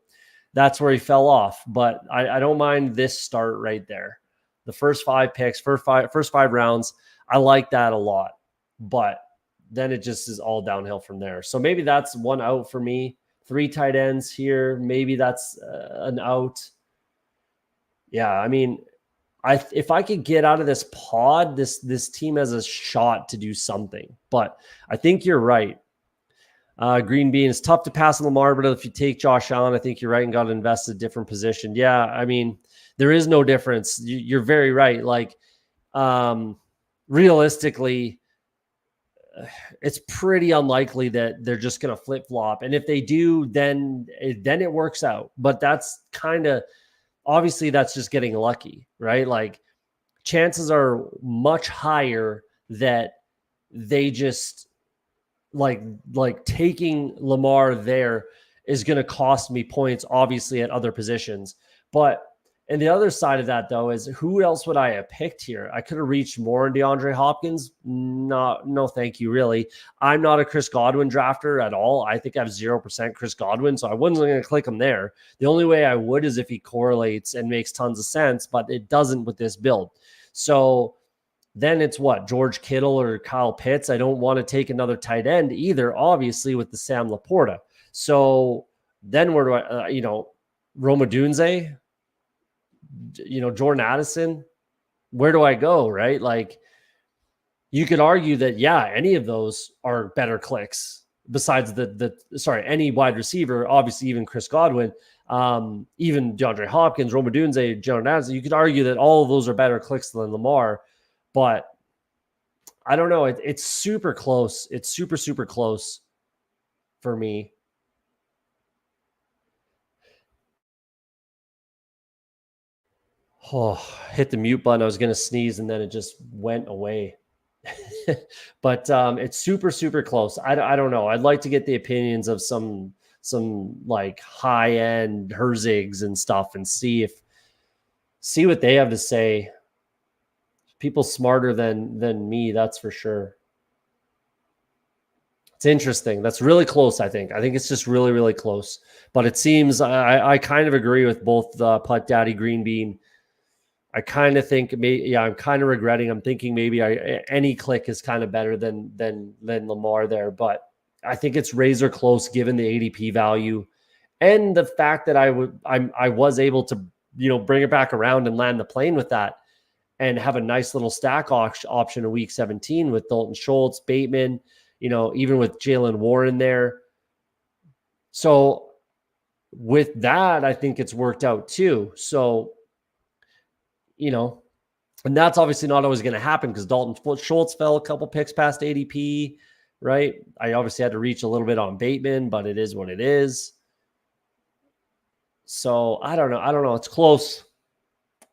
that's where he fell off. But I don't mind this start right there. The first 5 picks, first five rounds, I like that a lot. But then it just is all downhill from there. So maybe that's one out for me. 3 tight ends here. Maybe that's an out. Yeah, I mean, if I could get out of this pod, this team has a shot to do something. But I think you're right. Green Bean, it's tough to pass on Lamar, but if you take Josh Allen, I think you're right and got to invest in a different position. Yeah, I mean, there is no difference. You're very right. Like, realistically, it's pretty unlikely that they're just going to flip-flop. And if they do, then it works out. But that's kind of, obviously, that's just getting lucky, right? Like, chances are much higher that they just, like taking Lamar there is going to cost me points, obviously, at other positions. But and the other side of that, though, is who else would I have picked here? I could have reached more in DeAndre Hopkins. No, thank you, really. I'm not a Chris Godwin drafter at all. I think I have 0% Chris Godwin, so I wasn't going to click him there. The only way I would is if he correlates and makes tons of sense, but it doesn't with this build. So then it's what? George Kittle or Kyle Pitts. I don't want to take another tight end either, obviously, with the Sam Laporta. So then where do I, Roma Dunze, Jordan Addison, where do I go, right? Like, you could argue that, yeah, any of those are better clicks. besides any wide receiver, obviously even Chris Godwin, even DeAndre Hopkins, Rome Odunze, Jonathan Adams. You could argue that all of those are better clicks than Lamar, but I don't know. It's super close. It's super, super close for me. Oh, hit the mute button. I was going to sneeze and then it just went away. But it's super, super close. I don't know. I'd like to get the opinions of some like high end Herzigs and stuff and see what they have to say. People smarter than me, that's for sure. It's interesting. That's really close, I think. I think it's just really, really close. But it seems I kind of agree with both Putt Daddy Green Bean. I kind of think I'm kind of regretting. I'm thinking maybe any click is kind of better than Lamar there, but I think it's razor close given the ADP value and the fact that I was able to bring it back around and land the plane with that and have a nice little stack option in week 17 with Dalton Schultz, Bateman, even with Jalen Warren there. So with that, I think it's worked out too. So, and that's obviously not always going to happen because Dalton Schultz fell a couple picks past ADP, right? I obviously had to reach a little bit on Bateman, but it is what it is. So I don't know. It's close.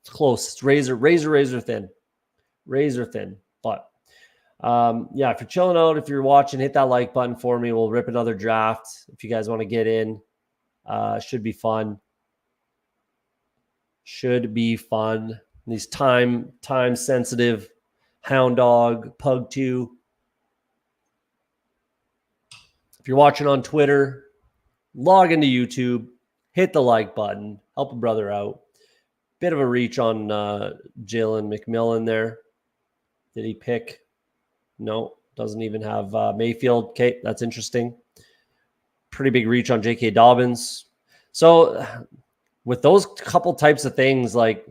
It's close. It's razor thin. Razor thin. But yeah, if you're chilling out, if you're watching, hit that like button for me. We'll rip another draft. If you guys want to get in, should be fun. Should be fun. These time sensitive Hound Dog, Pug 2. If you're watching on Twitter, log into YouTube, hit the like button, help a brother out. Bit of a reach on Jalen McMillan there. Did he pick? No, doesn't even have Mayfield. Okay, that's interesting. Pretty big reach on J.K. Dobbins. So with those couple types of things, like,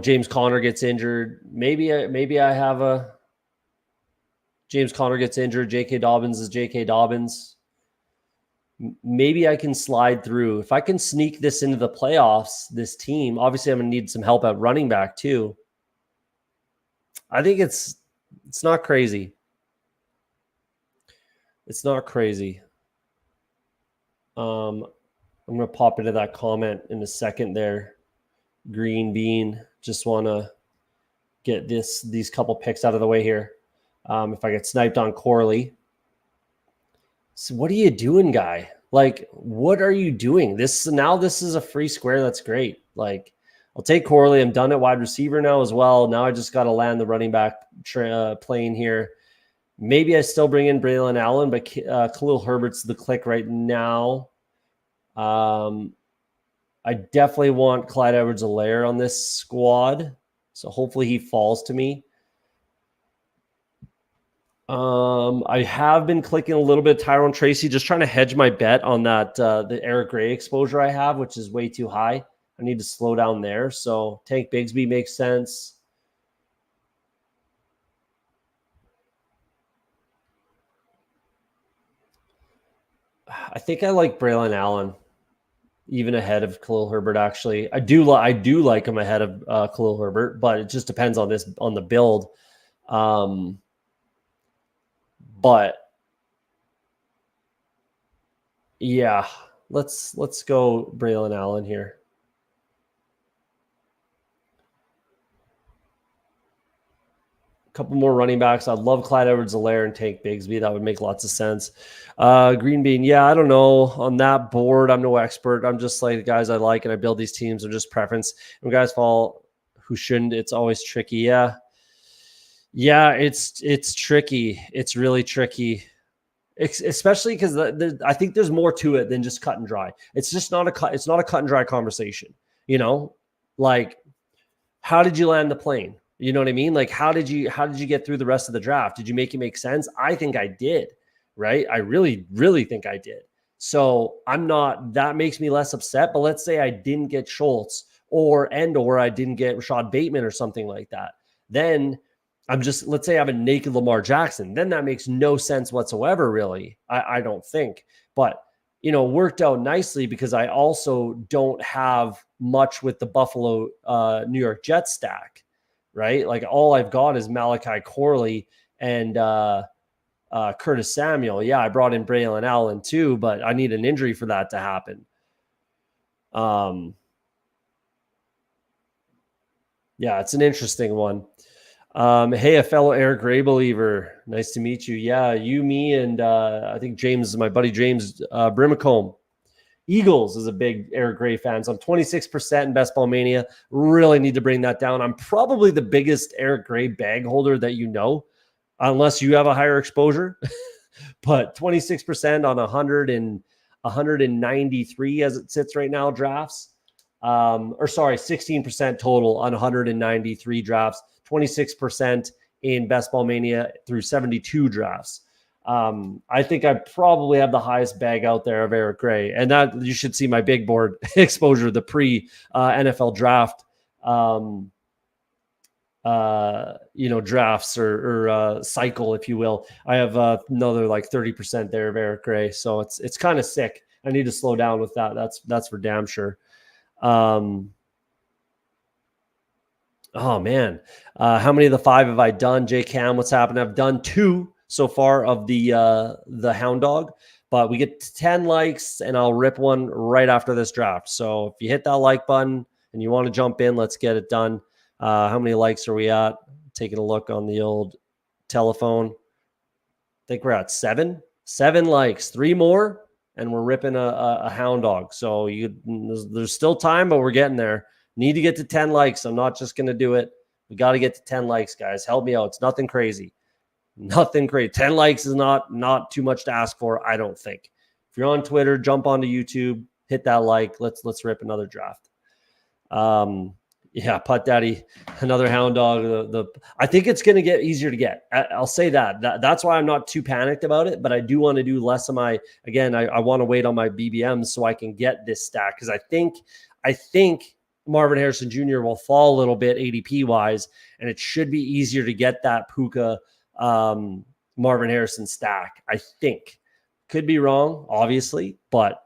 James Conner gets injured. Maybe I have a James Conner gets injured. J.K. Dobbins is J.K. Dobbins. Maybe I can slide through. If I can sneak this into the playoffs, this team, obviously I'm going to need some help at running back too. I think it's not crazy. It's not crazy. I'm going to pop into that comment in a second there. Green Bean. Just want to get these couple picks out of the way here. If I get sniped on Corley. So what are you doing, guy? Like, what are you doing? This is a free square. That's great. Like, I'll take Corley. I'm done at wide receiver now as well. Now I just got to land the running back plane here. Maybe I still bring in Braylon Allen, but Khalil Herbert's the click right now. I definitely want Clyde Edwards-Helaire on this squad. So hopefully he falls to me. I have been clicking a little bit of Tyrone Tracy, just trying to hedge my bet on that the Eric Gray exposure I have, which is way too high. I need to slow down there. So Tank Bigsby makes sense. I think I like Braylon Allen even ahead of Khalil Herbert. Actually, I do like him ahead of Khalil Herbert, but it just depends on the build. But yeah, let's go Braylon Allen here. A couple more running backs. I'd love Clyde Edwards-Helaire and Tank Bigsby. That would make lots of sense. Green Bean, yeah, I don't know. On that board, I'm no expert. I'm just like the guys I like, and I build these teams. They're just preference. When guys fall who shouldn't, it's always tricky. Yeah, it's tricky. It's really tricky, especially because I think there's more to it than just cut and dry. It's just not it's not a cut and dry conversation. Like, how did you land the plane? You know what I mean? Like, how did you get through the rest of the draft? Did you make it make sense? I think I did, right? I really, really think I did. So that makes me less upset. But let's say I didn't get Schultz or I didn't get Rashad Bateman or something like that. Then let's say I have a naked Lamar Jackson, then that makes no sense whatsoever, really. I don't think. But, worked out nicely because I also don't have much with the Buffalo New York Jets stack, right? Like all I've got is Malachi Corley and Curtis Samuel. Yeah, I brought in Braylon Allen too, but I need an injury for that to happen. Yeah, it's an interesting one. Hey, a fellow Eric Gray believer. Nice to meet you. Yeah, you, me, and I think my buddy James Brimacombe. Eagles is a big Eric Gray fan. So I'm 26% in Best Ball Mania. Really need to bring that down. I'm probably the biggest Eric Gray bag holder that you know, unless you have a higher exposure. But 26% on 193 as it sits right now drafts. 16% total on 193 drafts, 26% in Best Ball Mania through 72 drafts. I think I probably have the highest bag out there of Eric Gray, and that you should see my big board exposure, the pre NFL draft, drafts or cycle, if you will. I have another like 30% there of Eric Gray, so it's kind of sick. I need to slow down with that. That's for damn sure. Oh man, how many of the 5 have I done? J Cam, what's happened? I've done 2 so far of the Hound Dog, but we get 10 likes and I'll rip one right after this draft. So if you hit that like button and you want to jump in, let's get it done. How many likes are we at? Taking a look on the old telephone. I think we're at 7 likes, 3 more and we're ripping a Hound Dog. So there's still time, but we're getting there. Need to get to 10 likes. I'm not just going to do it. We got to get to 10 likes, guys. Help me out. It's nothing crazy. Nothing crazy. 10 likes is not too much to ask for, I don't think. If you're on Twitter, jump onto YouTube, hit that like. Let's rip another draft. Yeah, Putt Daddy, another Hound Dog. I think it's going to get easier to get. I'll say that's why I'm not too panicked about it, but I do want to do less of my, again, I want to wait on my BBMs so I can get this stack, because I think Marvin Harrison Jr. will fall a little bit ADP wise, and it should be easier to get that Puka Marvin Harrison stack. I think. Could be wrong, obviously, but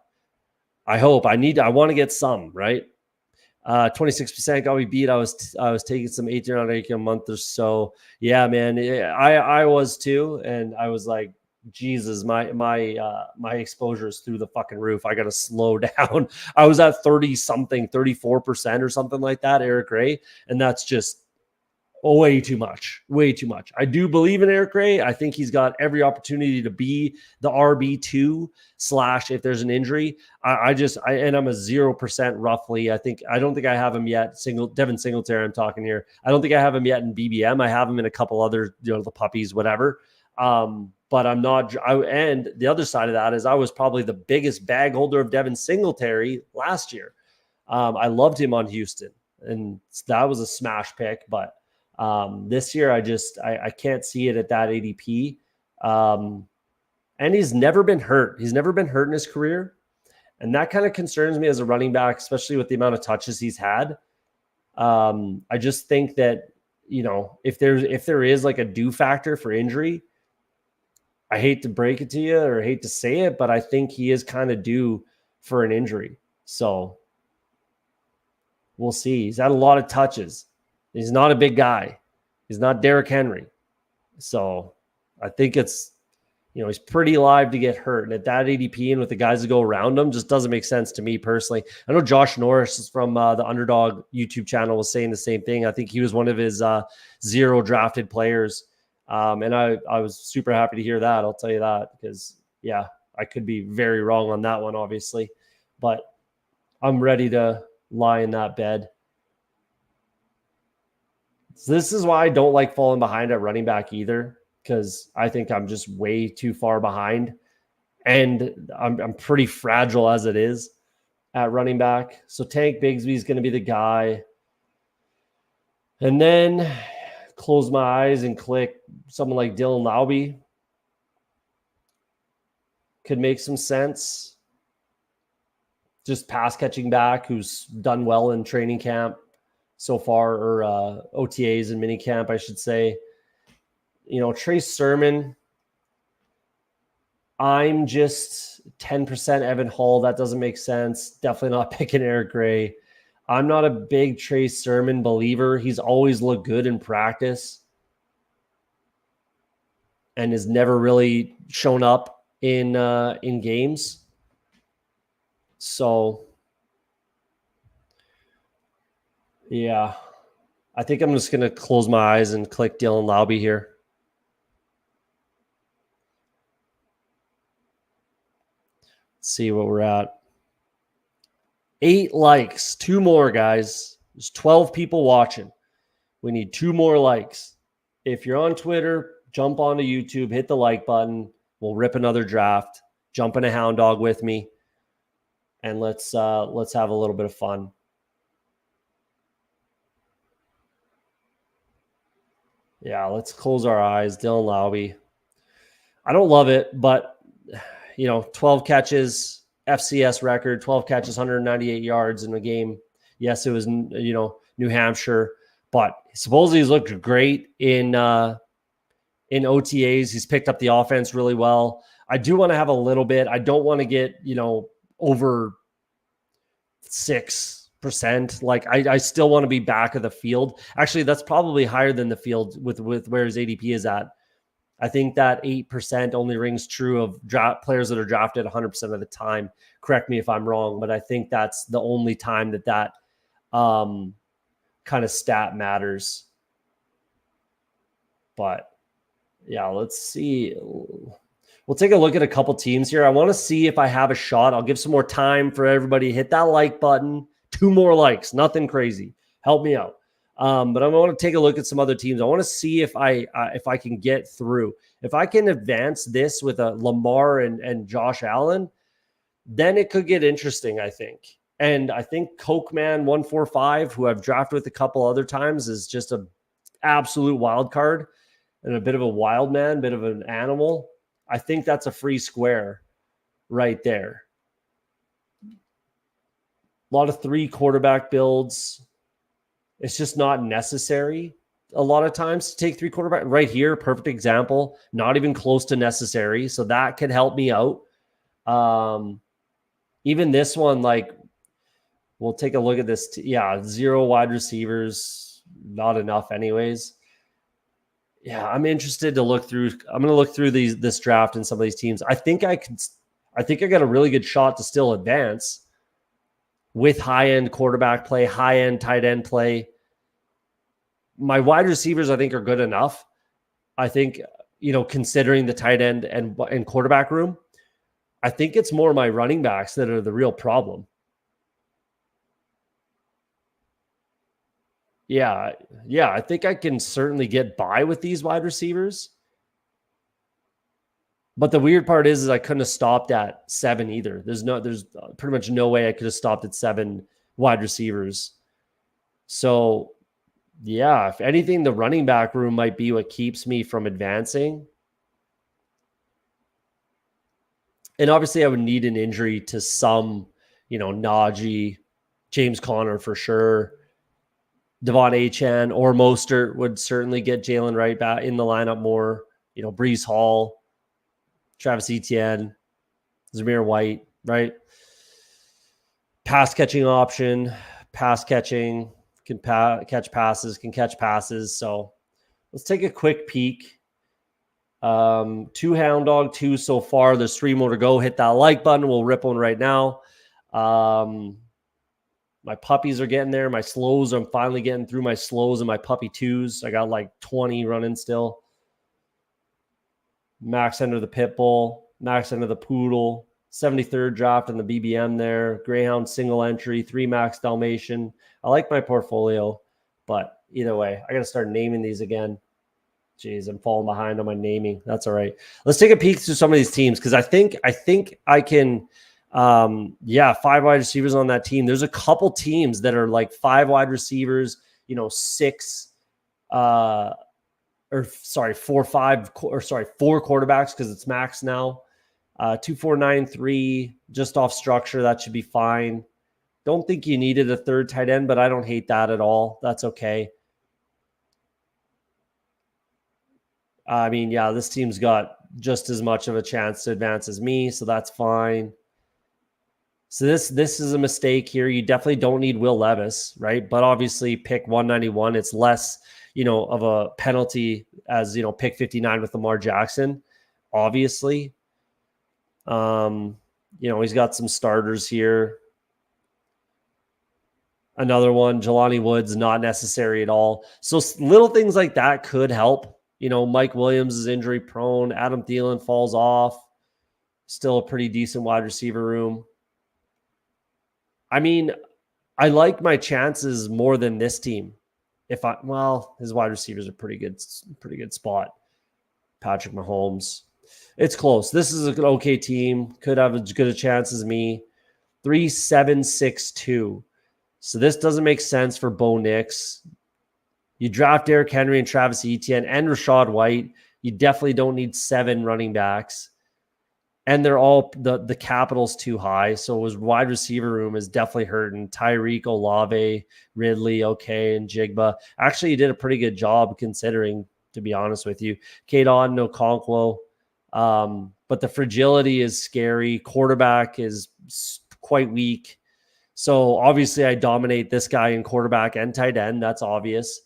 I hope. I want to get some, right? 26% got me beat. I was taking some 18 a month or so. Yeah, man. I was too, and I was like, Jesus, my exposure is through the fucking roof. I got to slow down. I was at 34% or something like that, Eric Gray, and that's just way too much. I do believe in Eric Gray. I think he's got every opportunity to be the RB2 / if there's an injury. I'm a 0% roughly. I don't think I have him yet. Devin Singletary, I'm talking here. I don't think I have him yet in BBM. I have him in a couple other, the puppies, whatever. But I'm not. And the other side of that is I was probably the biggest bag holder of Devin Singletary last year. I loved him on Houston, and that was a smash pick. But this year, I can't see it at that ADP. And he's never been hurt. He's never been hurt in his career. And that kind of concerns me as a running back, especially with the amount of touches he's had. I just think that, if there is like a do factor for injury, I hate to break it to you or hate to say it, but I think he is kind of due for an injury. So we'll see. He's had a lot of touches. He's not a big guy. He's not Derrick Henry. So I think it's, he's pretty live to get hurt. And at that ADP and with the guys that go around him, just doesn't make sense to me personally. I know Josh Norris from the Underdog YouTube channel was saying the same thing. I think he was one of his 0 drafted players. And I was super happy to hear that. I'll tell you that, because, yeah, I could be very wrong on that one, obviously. But I'm ready to lie in that bed. So this is why I don't like falling behind at running back either, because I think I'm just way too far behind. And I'm pretty fragile as it is at running back. So Tank Bigsby is going to be the guy. And then close my eyes and click someone like Dylan Laube. Could make some sense. Just pass catching back who's done well in training camp so far, or OTAs and mini camp, I should say. Trace Sermon, I'm just 10% Evan Hull. That doesn't make sense. Definitely not picking Eric Gray. I'm not a big Trace Sermon believer. He's always looked good in practice and has never really shown up in games. So, yeah, I think I'm just going to close my eyes and click Dylan Lowby here. Let's see what we're at. 8 likes. 2 more, guys. There's 12 people watching. We need 2 more likes. If you're on Twitter, jump onto YouTube, hit the like button. We'll rip another draft. Jump in a hound dog with me, and let's have a little bit of fun. Yeah, let's close our eyes. Dylan Lowby. I don't love it, but 12 catches, FCS record, 12 catches, 198 yards in the game. Yes, it was New Hampshire, but supposedly he's looked great in OTAs. He's picked up the offense really well. I do want to have a little bit. I don't want to get over 6%. Like I still want to be back of the field. Actually, that's probably higher than the field with where his ADP is at. I think that 8% only rings true of players that are drafted 100% of the time. Correct me if I'm wrong, but I think that's the only time that kind of stat matters. But yeah, let's see. We'll take a look at a couple teams here. I want to see if I have a shot. I'll give some more time for everybody to hit that like button. 2 more likes, nothing crazy. Help me out. But I want to take a look at some other teams. I want to see if I can get through. If I can advance this with a Lamar and Josh Allen, then it could get interesting, I think. And I think Cokeman 145, who I've drafted with a couple other times, is just an absolute wild card and a bit of a wild man, bit of an animal. I think that's a free square right there. A lot of 3 quarterback builds. It's just not necessary a lot of times to take 3 quarterback. Right here, perfect example, not even close to necessary. So that could help me out. Even this one, like, we'll take a look at this. 0 wide receivers, not enough anyways. Yeah, I'm interested to look through. I'm going to look through this draft and some of these teams. I think I got a really good shot to still advance with high-end quarterback play, high-end tight end play. My wide receivers, I think, are good enough. I think, considering the tight end and quarterback room, I think it's more my running backs that are the real problem. Yeah, I think I can certainly get by with these wide receivers. But the weird part is I couldn't have stopped at 7 either. There's pretty much no way I could have stopped at 7 wide receivers. So, yeah, if anything, the running back room might be what keeps me from advancing. And obviously I would need an injury to some, Najee, James Conner for sure. Devon Achane or Mostert would certainly get Jalen Wright back in the lineup more. Breece Hall, Travis Etienne, Zamir White, right? Pass catching option, pass catching, can catch passes. So let's take a quick peek. 2 hound dog, 2 so far. There's 3 more to go. Hit that like button. We'll rip one right now. My puppies are getting there. My slows, I'm finally getting through my slows and my puppy 2s. I got like 20 running still. Max under the pit bull, max under the poodle, 73rd draft in the BBM there, Greyhound single entry, 3 max Dalmatian. I like my portfolio, but either way, I got to start naming these again. Jeez, I'm falling behind on my naming. That's all right. Let's take a peek through some of these teams because I think I can. 5 wide receivers on that team. There's a couple teams that are like 5 wide receivers, 6, 4 quarterbacks because it's max now. 2, 4, 9, 3, just off structure. That should be fine. Don't think you needed a 3rd tight end, but I don't hate that at all. That's okay. I mean, yeah, this team's got just as much of a chance to advance as me, so that's fine. So this is a mistake here. You definitely don't need Will Levis, right? But obviously, pick 191, it's less, of a penalty as pick 59 with Lamar Jackson. Obviously, he's got some starters here. Another one, Jelani Woods, not necessary at all. So little things like that could help. Mike Williams is injury prone. Adam Thielen falls off. Still a pretty decent wide receiver room. I mean, I like my chances more than this team. His wide receivers are pretty good spot. Patrick Mahomes. It's close. This is an okay team. Could have as good a chance as me. 3-7-6-2. So this doesn't make sense for Bo Nix. You draft Derrick Henry and Travis Etienne and Rachaad White. You definitely don't need 7 running backs. And they're all the capital's too high. So his wide receiver room is definitely hurting. Tyreek, Olave, Ridley, okay, and Jigba. Actually, he did a pretty good job considering, to be honest with you. Kate Auden, Okonkwo. But the fragility is scary. Quarterback is quite weak. So obviously I dominate this guy in quarterback and tight end. That's obvious.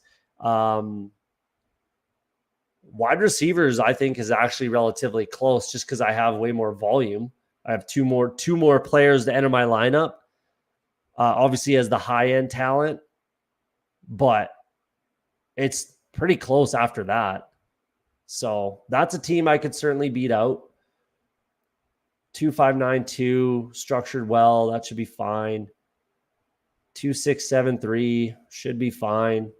Wide receivers, I think, is actually relatively close just because I have way more volume. I have two more players to enter my lineup. Obviously has the high-end talent, but it's pretty close after that. So that's a team I could certainly beat out. 2-5-9-2, structured well. That should be fine. 2-6-7-3 should be fine.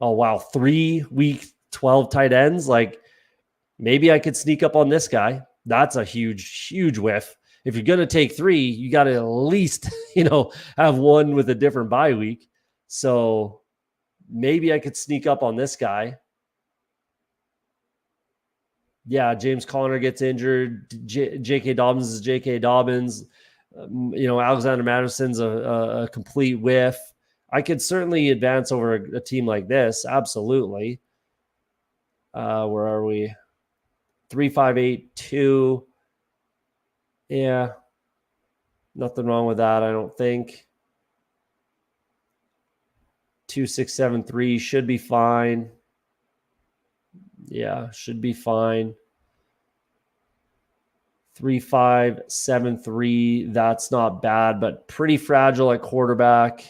Oh, wow. 3 week 12 tight ends. Like maybe I could sneak up on this guy. That's a huge, huge whiff. If you're going to take 3, you got to at least, have one with a different bye week. So maybe I could sneak up on this guy. Yeah, James Conner gets injured. J.K. Dobbins is J.K. Dobbins. Alexander Madison's a complete whiff. I could certainly advance over a team like this. Absolutely. Where are we? 3-5-8-2. Yeah. Nothing wrong with that, I don't think. 2-6-7-3 should be fine. Yeah, should be fine. 3-5-7-3. That's not bad, but pretty fragile at quarterback.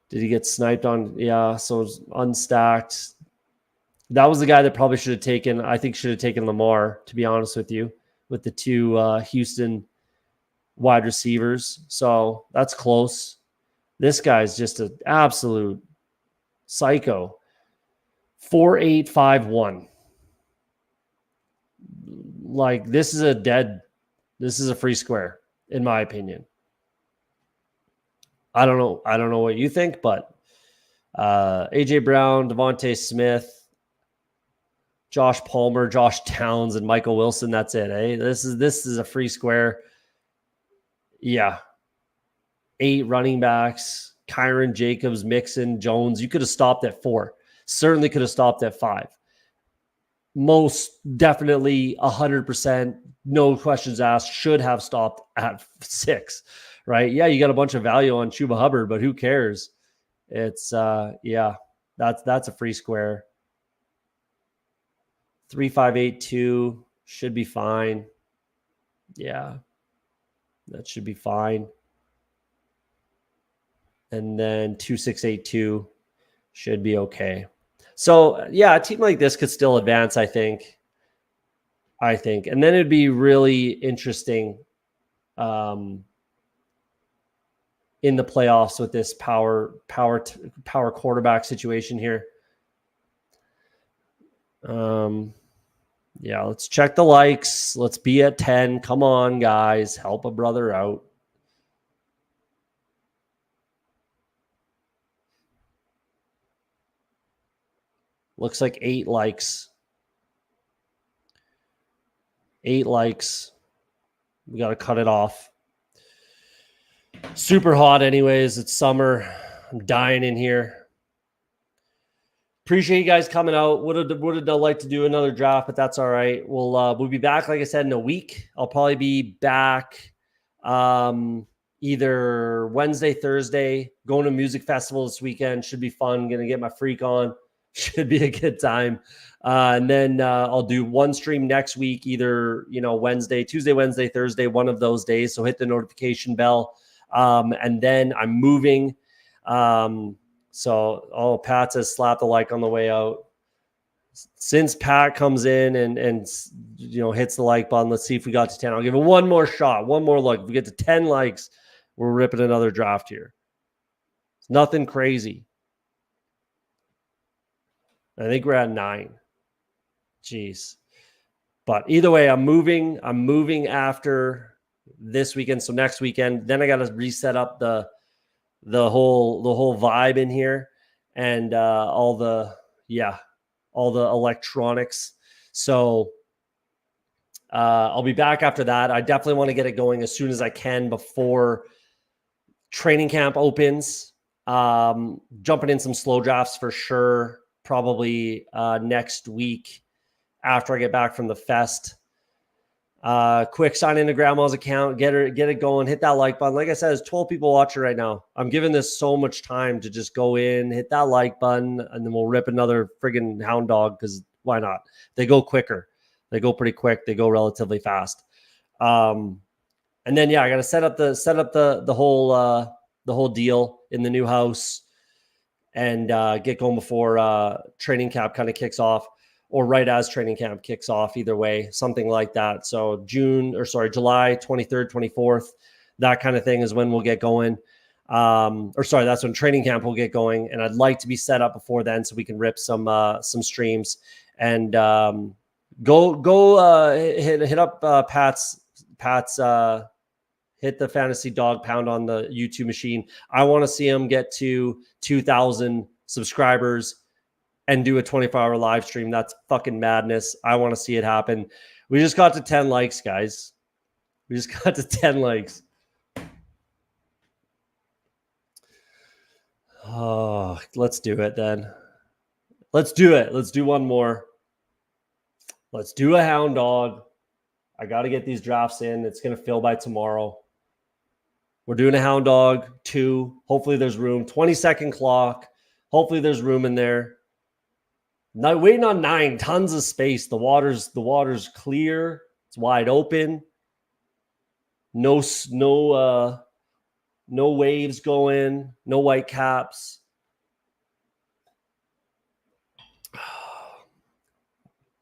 Did he get sniped on? Yeah, so it was unstacked. That was the guy that probably should have taken Lamar, to be honest with you, with the 2 Houston wide receivers. So that's close. This guy's just an absolute psycho. 4-8-5-1. Like this is a free square, in my opinion. I don't know what you think, but AJ Brown, Devontae Smith, Josh Palmer, Josh Towns, and Michael Wilson. That's it. This is a free square. Yeah. 8 running backs, Kyron Jacobs, Mixon, Jones. You could have stopped at 4. Certainly could have stopped at 5. Most definitely 100%, no questions asked, should have stopped at 6, right? Yeah, you got a bunch of value on Chuba Hubbard, but who cares? It's, that's a free square. 3-5-8-2 should be fine. Yeah, that should be fine. And then 2-6-8-2 should be okay. So, yeah, a team like this could still advance, I think. And then it'd be really interesting in the playoffs with this power quarterback situation here. Yeah, let's check the likes. Let's be at 10. Come on, guys. Help a brother out. Looks like 8 likes. 8 likes. We got to cut it off. Super hot anyways. It's summer. I'm dying in here. Appreciate you guys coming out. Would have liked to do another draft, but that's all right. We'll be back, like I said, in a week. I'll probably be back either Wednesday, Thursday. Going to a music festival this weekend. Should be fun. Gonna get my freak on. Should be a good time. And then I'll do one stream next week, either Tuesday, Wednesday, Thursday, one of those days. So hit the notification bell. And then I'm moving. So, Pat says slap the like on the way out. Since Pat comes in and hits the like button, let's see if we got to 10. I'll give it one more shot, one more look. If we get to 10 likes, we're ripping another draft here. It's nothing crazy. I think we're at 9. Jeez. But either way, I'm moving after this weekend. So next weekend, then I got to reset up the whole vibe in here and all the electronics. So I'll be back after that. I definitely want to get it going as soon as I can before training camp opens. Jumping in some slow drafts for sure. Probably next week after I get back from the fest. Quick sign into grandma's account, get it going, hit that like button. Like I said, there's 12 people watching right now. I'm giving this so much time to just go in, hit that like button, and then we'll rip another friggin' hound dog, because why not? They go quicker. They go pretty quick. They go relatively fast. And then I got to set up the whole deal in the new house and get going before training camp kind of kicks off. Or right as training camp kicks off, either way, something like that. So July 23rd, 24th, that kind of thing is when we'll get going. That's when training camp will get going. And I'd like to be set up before then so we can rip some streams and go hit up Pat's hit the Fantasy Dog Pound on the YouTube machine. I want to see him get to 2,000 subscribers and do a 24-hour live stream. That's fucking madness. I want to see it happen. We just got to 10 likes, guys. We just got to 10 likes. Oh, let's do it then. Let's do it. Let's do one more. Let's do a hound dog. I got to get these drafts in. It's going to fill by tomorrow. We're doing a hound dog 2. Hopefully there's room. 20-second clock. Hopefully there's room in there. Not waiting on 9, tons of space. The water's clear. It's wide open. No waves going. No white caps.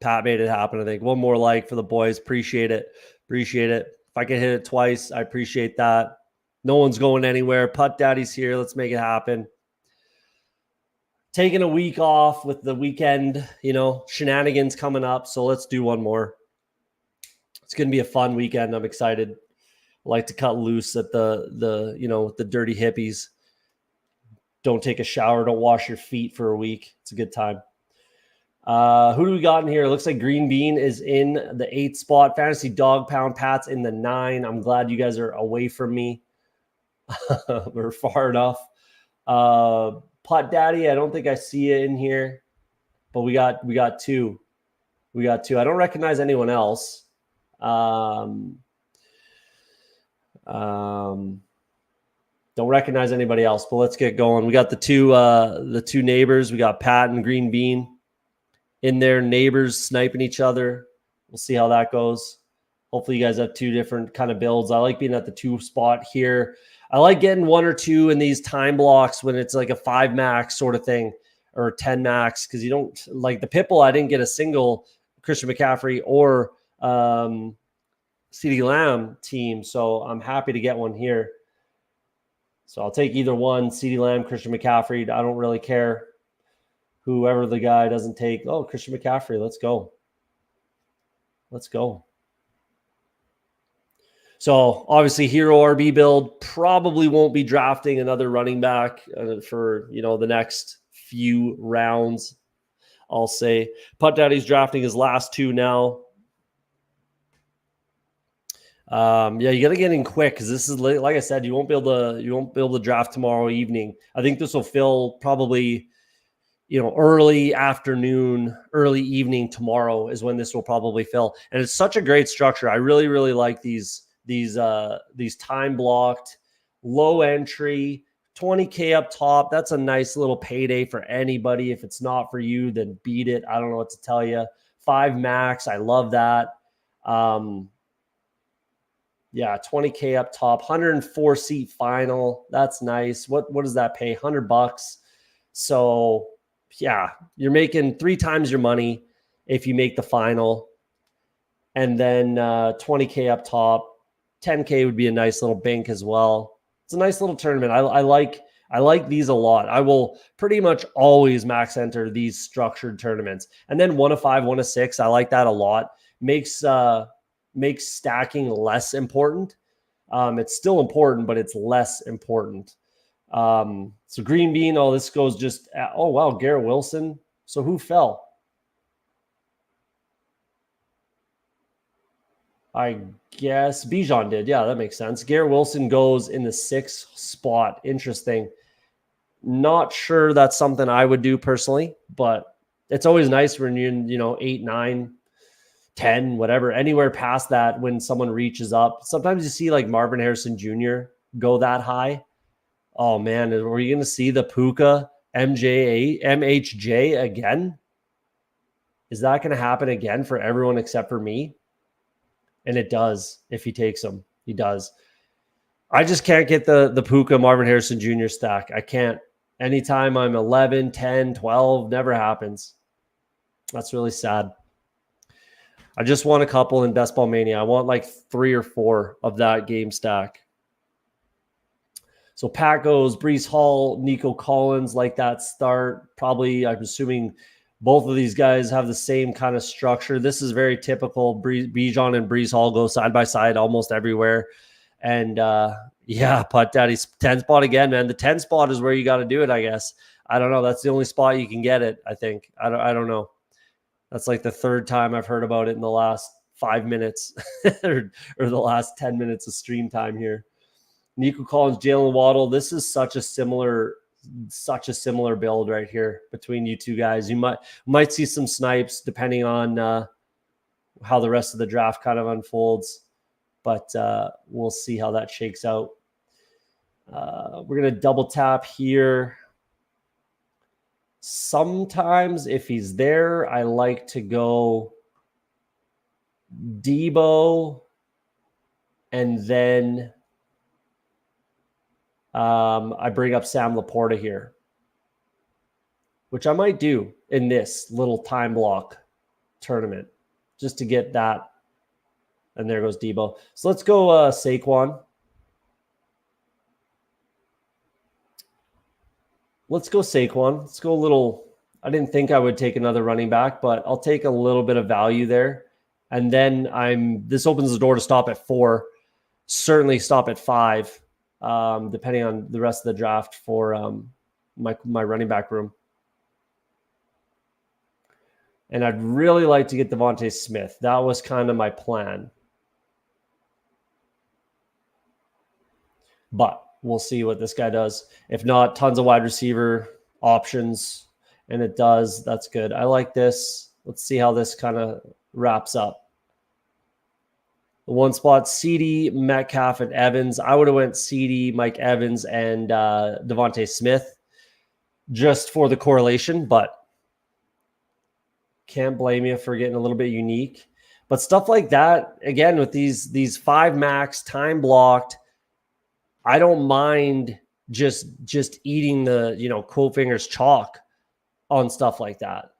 Pat made it happen, I think. One more like for the boys. Appreciate it. If I can hit it twice, I appreciate that. No one's going anywhere. Putt Daddy's here. Let's make it happen. Taking a week off with the weekend, shenanigans coming up. So let's do one more. It's going to be a fun weekend. I'm excited. I like to cut loose at the dirty hippies. Don't take a shower. Don't wash your feet for a week. It's a good time. Who do we got in here? It looks like Green Bean is in the 8th spot. Fantasy Dog Pound Pat's in the 9. I'm glad you guys are away from me. We're far enough. Putt Daddy, I don't think I see it in here, but we got 2. We got 2. I don't recognize anyone else. Don't recognize anybody else, but let's get going. We got the two neighbors. We got Pat and Green Bean in there, neighbors sniping each other. We'll see how that goes. Hopefully you guys have 2 different kind of builds. I like being at the 2 spot here. I like getting 1 or 2 in these time blocks when it's like a 5 max sort of thing or 10 max, because you don't like the Pitbull. I didn't get a single Christian McCaffrey or CeeDee Lamb team, so I'm happy to get one here. So I'll take either one, CeeDee Lamb, Christian McCaffrey. I don't really care whoever the guy doesn't take. Oh, Christian McCaffrey, let's go. So obviously hero RB build, probably won't be drafting another running back for, the next few rounds. I'll say Putt Daddy's drafting his last 2 now. You got to get in quick, because this is, like I said, you won't be able to draft tomorrow evening. I think this will fill probably, early afternoon, early evening tomorrow is when this will probably fill. And it's such a great structure. I really, really like these time blocked, low entry, 20K up top. That's a nice little payday for anybody. If it's not for you, then beat it. I don't know what to tell you. 5 max. I love that. Yeah, 20K up top, 104 seat final. That's nice. What does that pay? $100. So yeah, you're making 3 times your money if you make the final. And then 20K up top, 10K would be a nice little bank as well. It's a nice little tournament. I like these a lot. I will pretty much always max enter these structured tournaments. And then 1 of 5, 1 of 6, I like that a lot. Makes stacking less important. It's still important, but it's less important. So Green Bean, this goes just, oh, wow, Garrett Wilson. So who fell? I guess Bijan did. Yeah, that makes sense. Garrett Wilson goes in the 6th spot. Interesting. Not sure that's something I would do personally, but it's always nice when you're in, 8, 9, 10, whatever, anywhere past that when someone reaches up. Sometimes you see like Marvin Harrison Jr. go that high. Oh man, are you going to see the Puka MHJ again? Is that going to happen again for everyone except for me? And it does if he takes them. He does. I just can't get the Puka Marvin Harrison Jr. stack. I can't. Anytime I'm 11, 10, 12, never happens. That's really sad. I just want a couple in Best Ball Mania. I want like 3 or 4 of that game stack. So Pat goes, Breece Hall, Nico Collins, like that start. Probably, I'm assuming both of these guys have the same kind of structure. This is very typical. Bijan and Breece Hall go side by side almost everywhere. And yeah, Putt Daddy's 10 spot again, man. The 10 spot is where you got to do it, I guess. I don't know. That's the only spot you can get it, I think. I don't know. That's like the 3rd time I've heard about it in the last 5 minutes or the last 10 minutes of stream time here. Nico Collins, Jalen Waddle. This is such a similar build right here between you two guys. You might see some snipes depending on how the rest of the draft kind of unfolds, but we'll see how that shakes out. We're going to double tap here. Sometimes if he's there, I like to go Debo and then I bring up Sam Laporta here, which I might do in this little time block tournament just to get that. And there goes Debo. So let's go Saquon. Let's go Saquon. Let's go a little. I didn't think I would take another running back, but I'll take a little bit of value there. And then this opens the door to stop at 4. Certainly stop at 5, depending on the rest of the draft for my running back room. And I'd really like to get Devontae Smith. That was kind of my plan. But we'll see what this guy does. If not, tons of wide receiver options. And it does. That's good. I like this. Let's see how this kind of wraps up. The 1 spot, CD, Metcalf, and Evans. I would have went CD, Mike Evans, and Devontae Smith just for the correlation, but can't blame you for getting a little bit unique. But stuff like that, again, with these 5 max, time blocked, I don't mind just eating the, quote fingers chalk on stuff like that.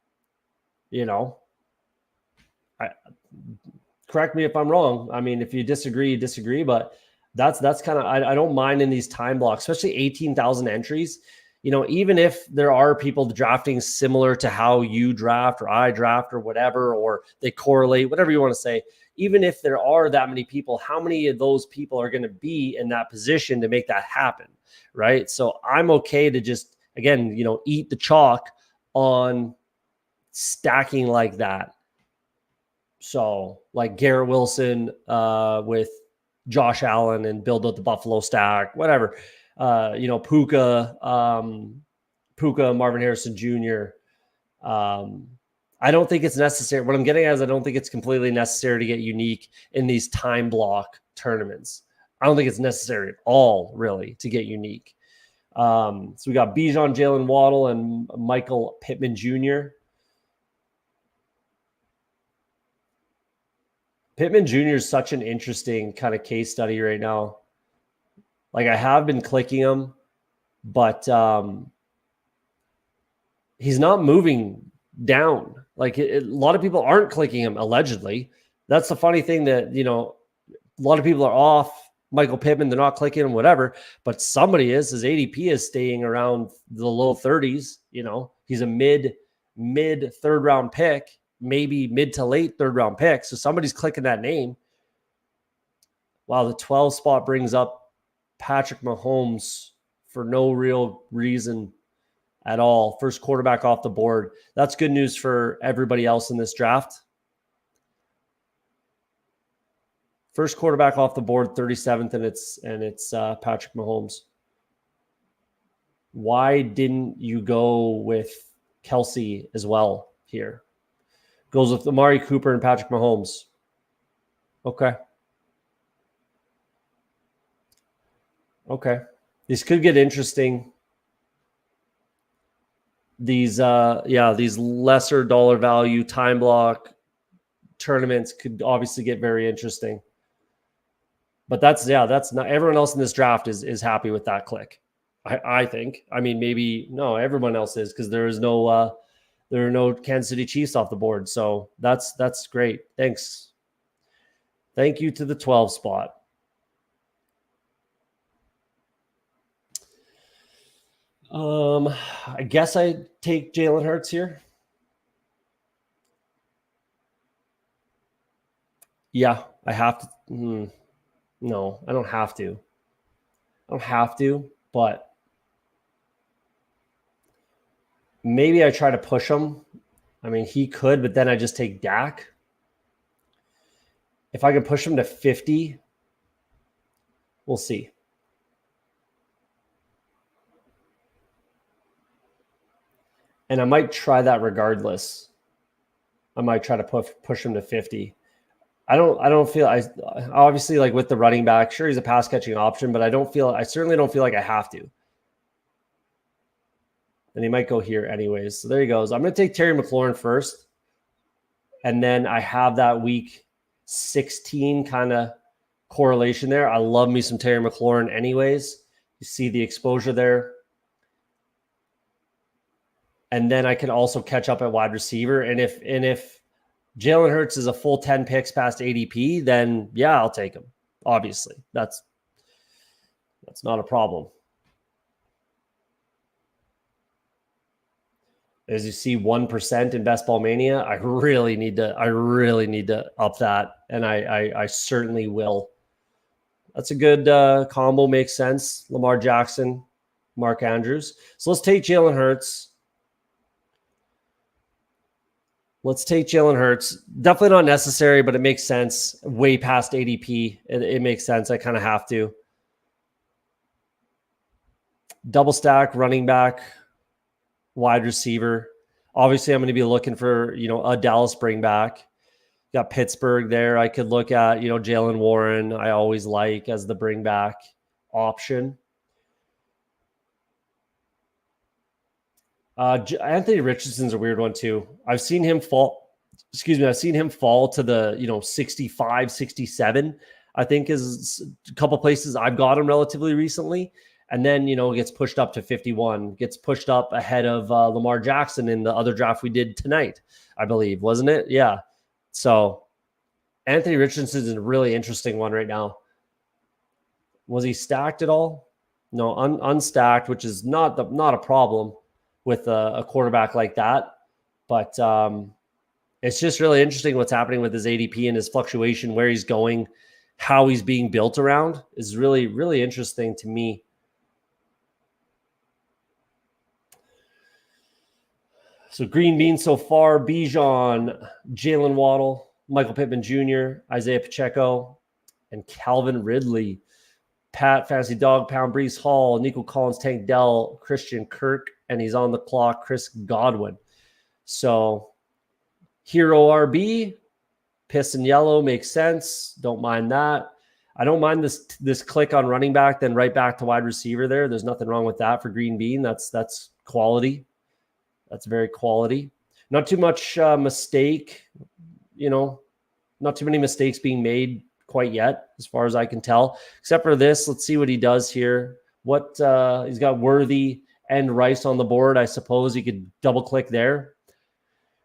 Correct me if I'm wrong. I mean, if you disagree, you disagree, but that's kind of, I don't mind in these time blocks, especially 18,000 entries. Even if there are people drafting similar to how you draft or I draft or whatever, or they correlate, whatever you want to say, even if there are that many people, how many of those people are going to be in that position to make that happen? Right. So I'm okay to just, again, eat the chalk on stacking like that. So like Garrett Wilson with Josh Allen and build up the Buffalo stack, whatever. Puka, Marvin Harrison Jr., I don't think it's necessary. What I'm getting at is I don't think it's completely necessary to get unique in these time block tournaments. I don't think it's necessary at all, really, to get unique. So we got Bijan, Jalen Waddle, and Michael Pittman Jr. Pittman Jr. is such an interesting kind of case study right now. Like, I have been clicking him, but he's not moving down. Like, a lot of people aren't clicking him, allegedly. That's the funny thing, that, you know, a lot of people are off Michael Pittman. They're not clicking him, whatever, but somebody is. His ADP is staying around the low 30s. You know, he's a mid third round pick, maybe mid to late third round pick. So somebody's clicking that name. Wow, the 12 spot brings up Patrick Mahomes for no real reason at all. First quarterback off the board. That's good news for everybody else in this draft. First quarterback off the board, 37th, and it's Patrick Mahomes. Why didn't you go with Kelsey as well here? Goes with Amari Cooper and Patrick Mahomes. Okay. These could get interesting. These these lesser dollar value time block tournaments could obviously get very interesting. But that's not everyone else in this draft is happy with that click. I think. I mean, maybe no, everyone else is, because there are no Kansas City Chiefs off the board. So that's great. Thanks. Thank you to the 12 spot. I guess I take Jalen Hurts here. Yeah, I have to. No, I don't have to. But maybe I try to push him. I mean, he could, but then I just take Dak. If I can push him to 50, we'll see. And I might try that regardless. I might try to push him to 50. I don't feel I obviously, like with the running back, sure, he's a pass catching option, but I certainly don't feel like I have to. And he might go here anyways. So there he goes. I'm going to take Terry McLaurin first. And then I have that week 16 kind of correlation there. I love me some Terry McLaurin anyways. You see the exposure there. And then I can also catch up at wide receiver. And if Jalen Hurts is a full 10 picks past ADP, then yeah, I'll take him. Obviously, that's not a problem. As you see, 1% in Best Ball Mania. I really need to up that, and I certainly will. That's a good combo. Makes sense. Lamar Jackson, Mark Andrews. So let's take Jalen Hurts. Definitely not necessary, but it makes sense. Way past ADP. It makes sense. I kind of have to. Double stack, running back, wide receiver. Obviously, I'm going to be looking for, a Dallas bring back. Got Pittsburgh there. I could look at, Jalen Warren. I always like as the bring back option. Anthony Richardson's a weird one too. I've seen him fall to the, 65, 67, I think is a couple places I've got him relatively recently. And then, gets pushed up to 51, gets pushed up ahead of Lamar Jackson in the other draft we did tonight, I believe, wasn't it? Yeah. So Anthony Richardson is a really interesting one right now. Was he stacked at all? No, unstacked, which is not a problem with a quarterback like that. But it's just really interesting what's happening with his ADP and his fluctuation, where he's going, how he's being built around is really, really interesting to me. So green bean so far: Bijan, Jalen Waddle, Michael Pittman Jr., Isaiah Pacheco, and Calvin Ridley. Pat, Fantasy Dog Pound, Breece Hall, Nico Collins, Tank Dell, Christian Kirk, and he's on the clock, Chris Godwin. So Hero RB, Piston Yellow makes sense. Don't mind that. I don't mind this click on running back, then right back to wide receiver there. There's nothing wrong with that for Green Bean. That's quality. That's very quality. Not too much mistake, not too many mistakes being made quite yet, as far as I can tell, except for this. Let's see what he does here. What he's got Worthy and Rice on the board. I suppose he could double click there.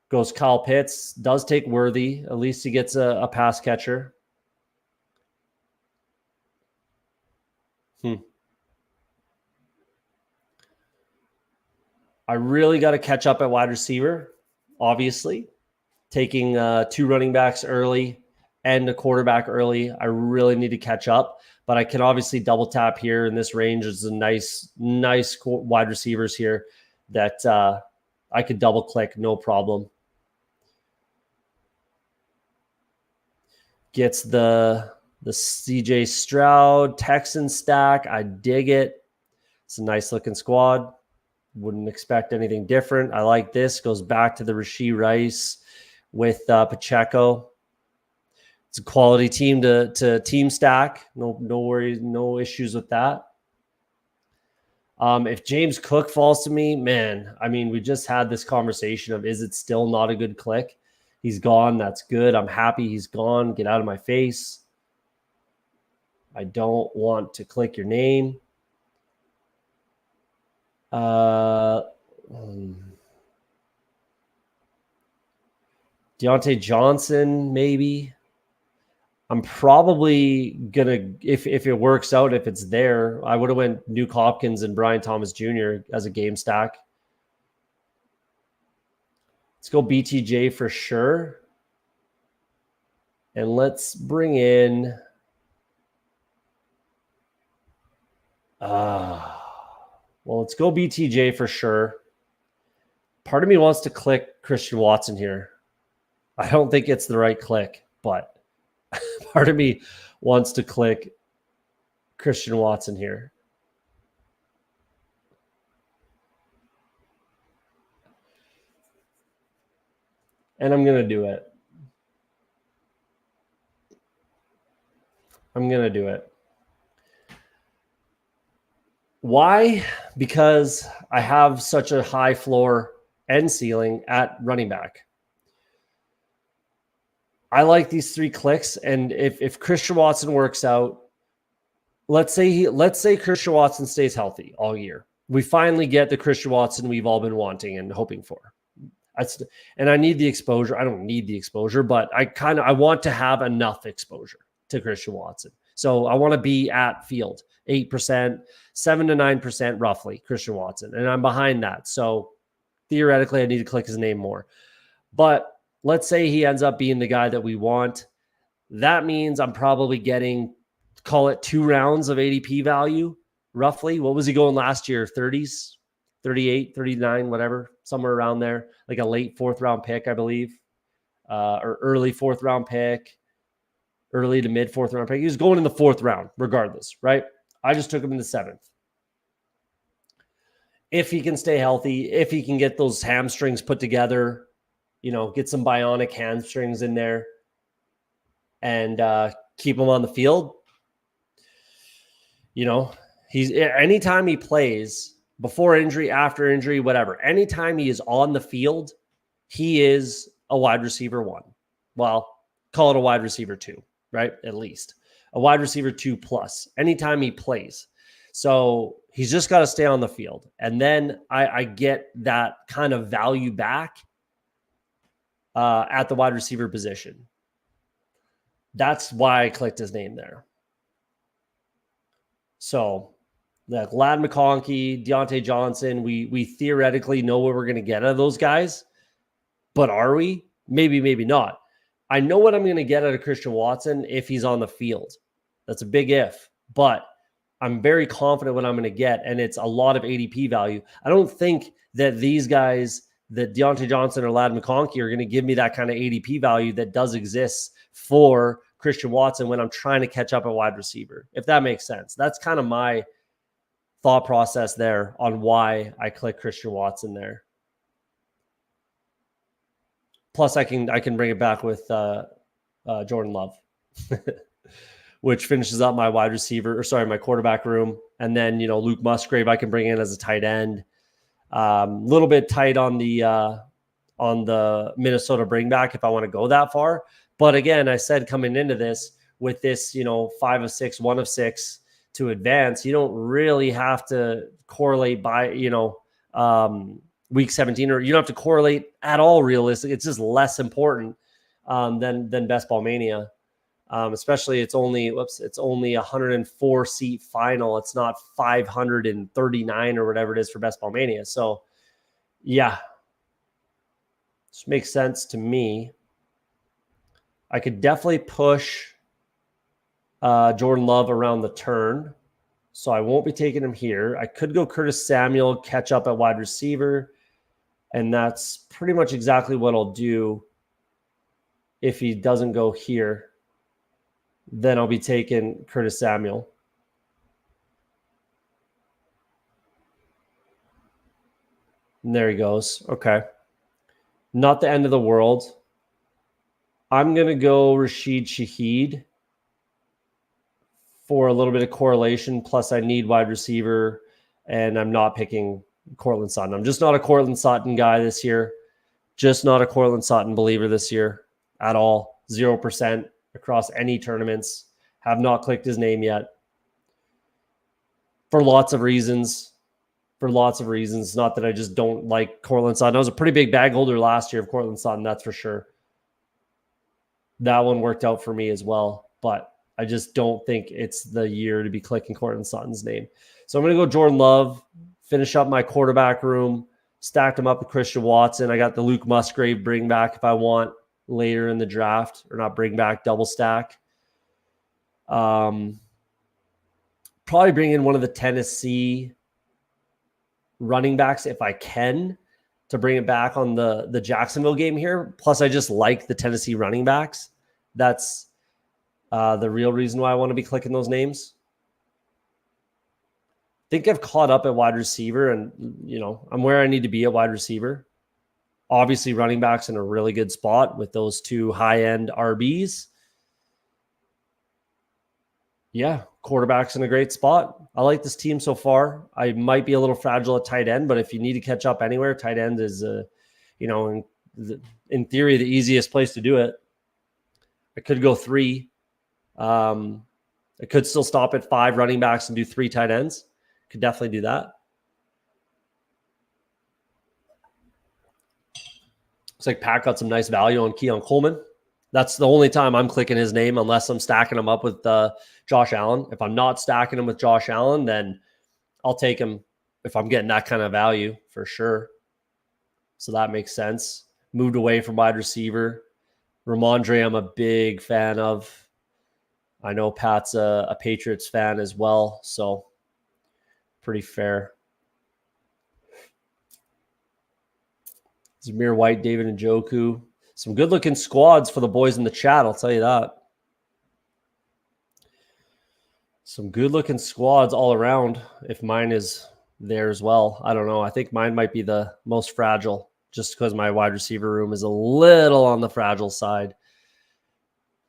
Goes Kyle Pitts, does take Worthy. At least he gets a pass catcher. I really got to catch up at wide receiver, obviously. Taking 2 running backs early and a quarterback early. I really need to catch up, but I can obviously double tap here in this range. There's a nice wide receivers here that I could double click, no problem. Gets the CJ Stroud Texan stack. I dig it. It's a nice looking squad. Wouldn't expect anything different. I like this. Goes back to the Rashee Rice with Pacheco. It's a quality team to team stack. No worries, no issues with that. If James Cook falls to me, man, I mean, we just had this conversation of, is it still not a good click? He's gone. That's good. I'm happy he's gone. Get out of my face. I don't want to click your name. Deontay Johnson, maybe. I'm probably gonna, if it works out, if it's there, I would have went Nuke Hopkins and Brian Thomas Jr. as a game stack. Let's go BTJ for sure. And let's bring in well, let's go BTJ for sure. Part of me wants to click Christian Watson here. I don't think it's the right click, but part of me wants to click Christian Watson here. And I'm going to do it. Why? Because I have such a high floor and ceiling at running back. I like these 3 clicks, and if Christian Watson works out, let's say Christian Watson stays healthy all year. We finally get the Christian Watson we've all been wanting and hoping for. And I need the exposure. I don't need the exposure, but I want to have enough exposure to Christian Watson. So I want to be at field 8%, 7 to 9% roughly Christian Watson. And I'm behind that. So theoretically, I need to click his name more. But let's say he ends up being the guy that we want. That means I'm probably getting, call it 2 rounds of ADP value, roughly. What was he going last year? 30s, 38, 39, whatever, somewhere around there. Like a late 4th round pick, I believe, or early 4th round pick, early to mid 4th round pick. He was going in the 4th round regardless, right? I just took him in the 7th. If he can stay healthy, if he can get those hamstrings put together, get some bionic hamstrings in there and keep him on the field. He's anytime he plays, before injury, after injury, whatever, anytime he is on the field, he is a wide receiver 1. Well, call it a wide receiver 2, right? At least a wide receiver 2 plus anytime he plays. So he's just got to stay on the field. And then I get that kind of value back at the wide receiver position. That's why I clicked his name there. So like Ladd McConkey, Deontay Johnson, we theoretically know what we're going to get out of those guys. But are we? Maybe, maybe not. I know what I'm going to get out of Christian Watson if he's on the field. That's a big if. But I'm very confident what I'm going to get, and it's a lot of ADP value. I don't think that these guys, that Deontay Johnson or Ladd McConkey, are going to give me that kind of ADP value that does exist for Christian Watson when I'm trying to catch up a wide receiver, if that makes sense. That's kind of my thought process there on why I click Christian Watson there. Plus, I can bring it back with Jordan Love, which finishes up my my quarterback room. And then, Luke Musgrave I can bring in as a tight end. Little bit tight on the Minnesota bring back if I want to go that far. But again, I said coming into this with this, 5 of 6, 1 of 6 to advance, you don't really have to correlate by, week 17, or you don't have to correlate at all realistically. It's just less important than Best Ball Mania. Especially it's only a 104 seat final. It's not 539 or whatever it is for Best Ball Mania. So yeah, this makes sense to me. I could definitely push Jordan Love around the turn. So I won't be taking him here. I could go Curtis Samuel, catch up at wide receiver. And that's pretty much exactly what I'll do if he doesn't go here. Then I'll be taking Curtis Samuel. And there he goes. Okay. Not the end of the world. I'm going to go Rashid Shaheed for a little bit of correlation. Plus, I need wide receiver, and I'm not picking Cortland Sutton. I'm just not a Cortland Sutton guy this year. Just not a Cortland Sutton believer this year at all. 0% across any tournaments. Have not clicked his name yet. For lots of reasons. Not that I just don't like Cortland Sutton. I was a pretty big bag holder last year of Cortland Sutton, that's for sure. That one worked out for me as well. But I just don't think it's the year to be clicking Cortland Sutton's name. So I'm going to go Jordan Love, finish up my quarterback room, stacked him up with Christian Watson. I got the Luke Musgrave bring back if I want later in the draft, or not bring back, double stack. Probably bring in one of the Tennessee running backs if I can, to bring it back on the Jacksonville game here. Plus, I just like the Tennessee running backs. That's the real reason why I want to be clicking those names. I think I've caught up at wide receiver, and I'm where I need to be at wide receiver. Obviously, running backs in a really good spot with those two high-end RBs. Yeah, quarterback's in a great spot. I like this team so far. I might be a little fragile at tight end, but if you need to catch up anywhere, tight end is, in theory, the easiest place to do it. I could go 3. I could still stop at 5 running backs and do 3 tight ends. Could definitely do that. Looks like Pat got some nice value on Keon Coleman. That's the only time I'm clicking his name, unless I'm stacking him up with Josh Allen. If I'm not stacking him with Josh Allen, then I'll take him if I'm getting that kind of value for sure. So that makes sense. Moved away from wide receiver. Ramondre, I'm a big fan of. I know Pat's a Patriots fan as well, so pretty fair. Zamir White, David Njoku. Some good-looking squads for the boys in the chat, I'll tell you that. Some good-looking squads all around, if mine is there as well. I don't know. I think mine might be the most fragile, just because my wide receiver room is a little on the fragile side.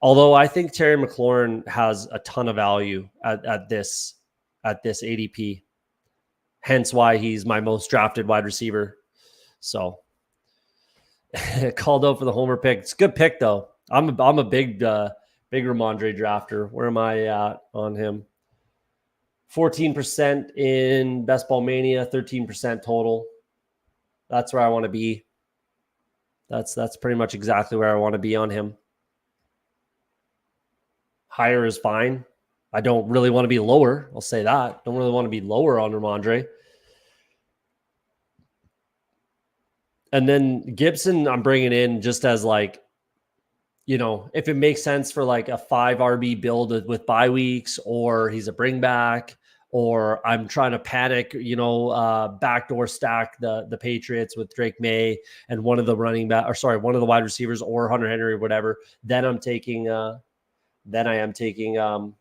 Although I think Terry McLaurin has a ton of value at this ADP. Hence why he's my most drafted wide receiver. So called out for the homer pick. It's a good pick though. I'm a big Ramondre drafter. Where am I at on him? 14% in Best Ball Mania, 13% total. That's where I want to be. That's pretty much exactly where I want to be on him. Higher is fine. I don't really want to be lower. I'll say that. Don't really want to be lower on Ramondre. And then Gibson, I'm bringing in just as like, if it makes sense for like a 5 RB build with bye weeks, or he's a bring back, or I'm trying to panic, backdoor stack the Patriots with Drake May and one of the wide receivers, or Hunter Henry or whatever. Then I am taking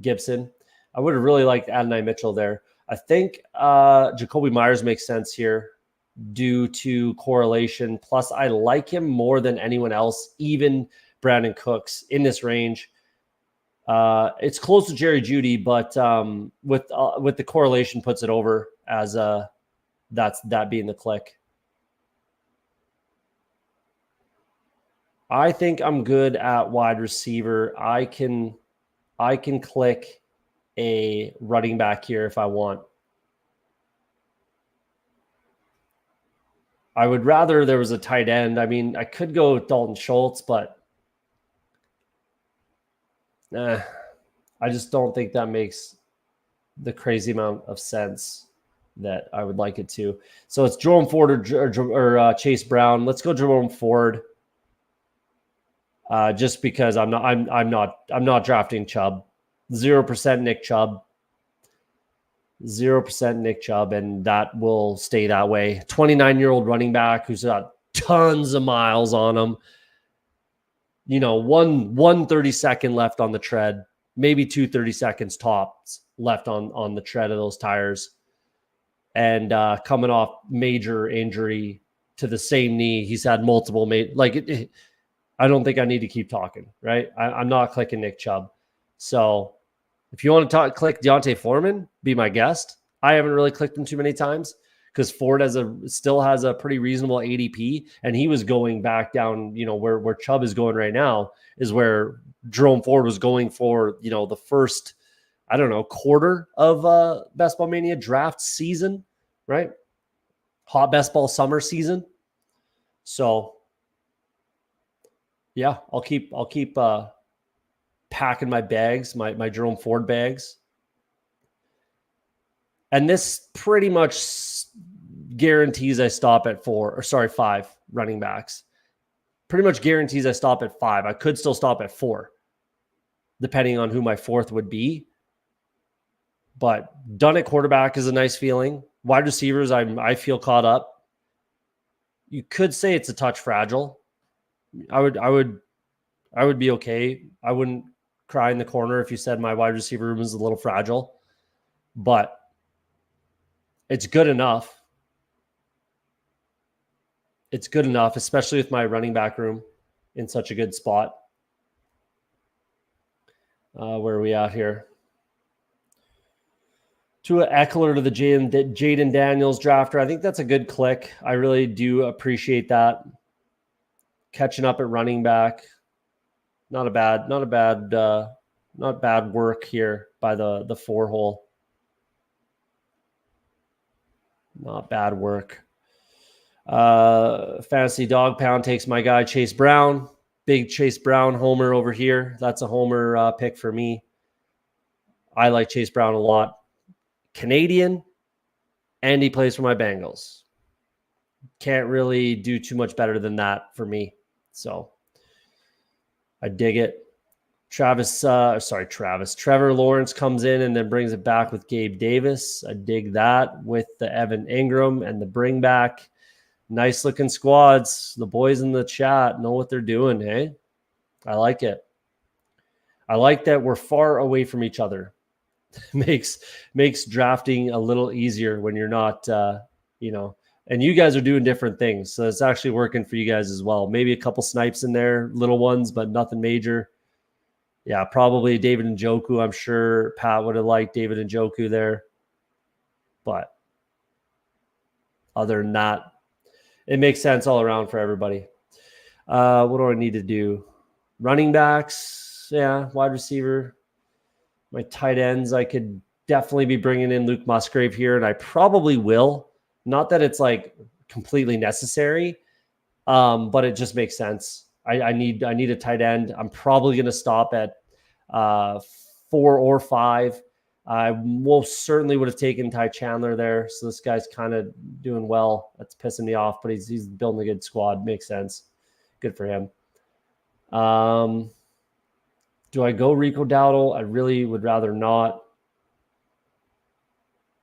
Gibson. I would have really liked Adonai Mitchell there. I think Jacoby Myers makes sense here. due to correlation. Plus, I like him more than anyone else, even Brandon Cooks in this range. It's close to Jerry Jeudy, but with the correlation puts it over as that being the click. I think I'm good at wide receiver. I can click a running back here if I want. I would rather there was a tight end. I mean, I could go with Dalton Schultz, but I just don't think that makes the crazy amount of sense that I would like it to. So it's Jerome Ford or Chase Brown. Let's go Jerome Ford. Just because I'm not drafting Chubb. 0% Nick Chubb. 0% Nick Chubb, and that will stay that way. 29-year-old running back who's got tons of miles on him. You know, one 30-second left on the tread, maybe 2 30 seconds tops left on the tread of those tires. And coming off major injury to the same knee. He's had multiple I don't think I need to keep talking, right? I'm not clicking Nick Chubb. So if you want to click Deontay Foreman, be my guest. I haven't really clicked him too many times because Ford still has a pretty reasonable ADP, and he was going back down, where Chubb is going right now is where Jerome Ford was going for, the first, quarter of Best Ball Mania draft season, right? Hot Best Ball summer season. So yeah, I'll keep packing my bags, my Jerome Ford bags. And this pretty much guarantees I stop at 5 running backs. Pretty much guarantees I stop at 5. I could still stop at 4, depending on who my fourth would be. But done at quarterback is a nice feeling. Wide receivers, I feel caught up. You could say it's a touch fragile. I would be okay. I wouldn't cry in the corner if you said my wide receiver room is a little fragile, but it's good enough. It's good enough, especially with my running back room in such a good spot. Where are we at here? Tua Eckler to the Jaden Daniels drafter. I think that's a good click. I really do appreciate that. Catching up at running back. Not bad work here by the 4 hole. Not bad work. Fantasy Dog Pound takes my guy Chase Brown. Big Chase Brown homer over here. That's a homer pick for me. I like Chase Brown a lot. Canadian, and he plays for my Bengals. Can't really do too much better than that for me. So I dig it. Trevor Lawrence comes in and then brings it back with Gabe Davis. I dig that with the Evan Ingram and the bring back. Nice looking squads. The boys in the chat know what they're doing. Hey, I like it. I like that we're far away from each other. makes drafting a little easier when you're not, and you guys are doing different things. So it's actually working for you guys as well. Maybe a couple snipes in there, little ones, but nothing major. Yeah, probably David Njoku. I'm sure Pat would have liked David Njoku there. But other than that, it makes sense all around for everybody. What do I need to do? Running backs. Yeah, wide receiver. My tight ends, I could definitely be bringing in Luke Musgrave here, and I probably will. Not that it's like completely necessary, but it just makes sense. I need a tight end. I'm probably going to stop at 4 or 5. I most certainly would have taken Ty Chandler there. So this guy's kind of doing well. That's pissing me off, but he's building a good squad. Makes sense. Good for him. Do I go Rico Dowdle? I really would rather not.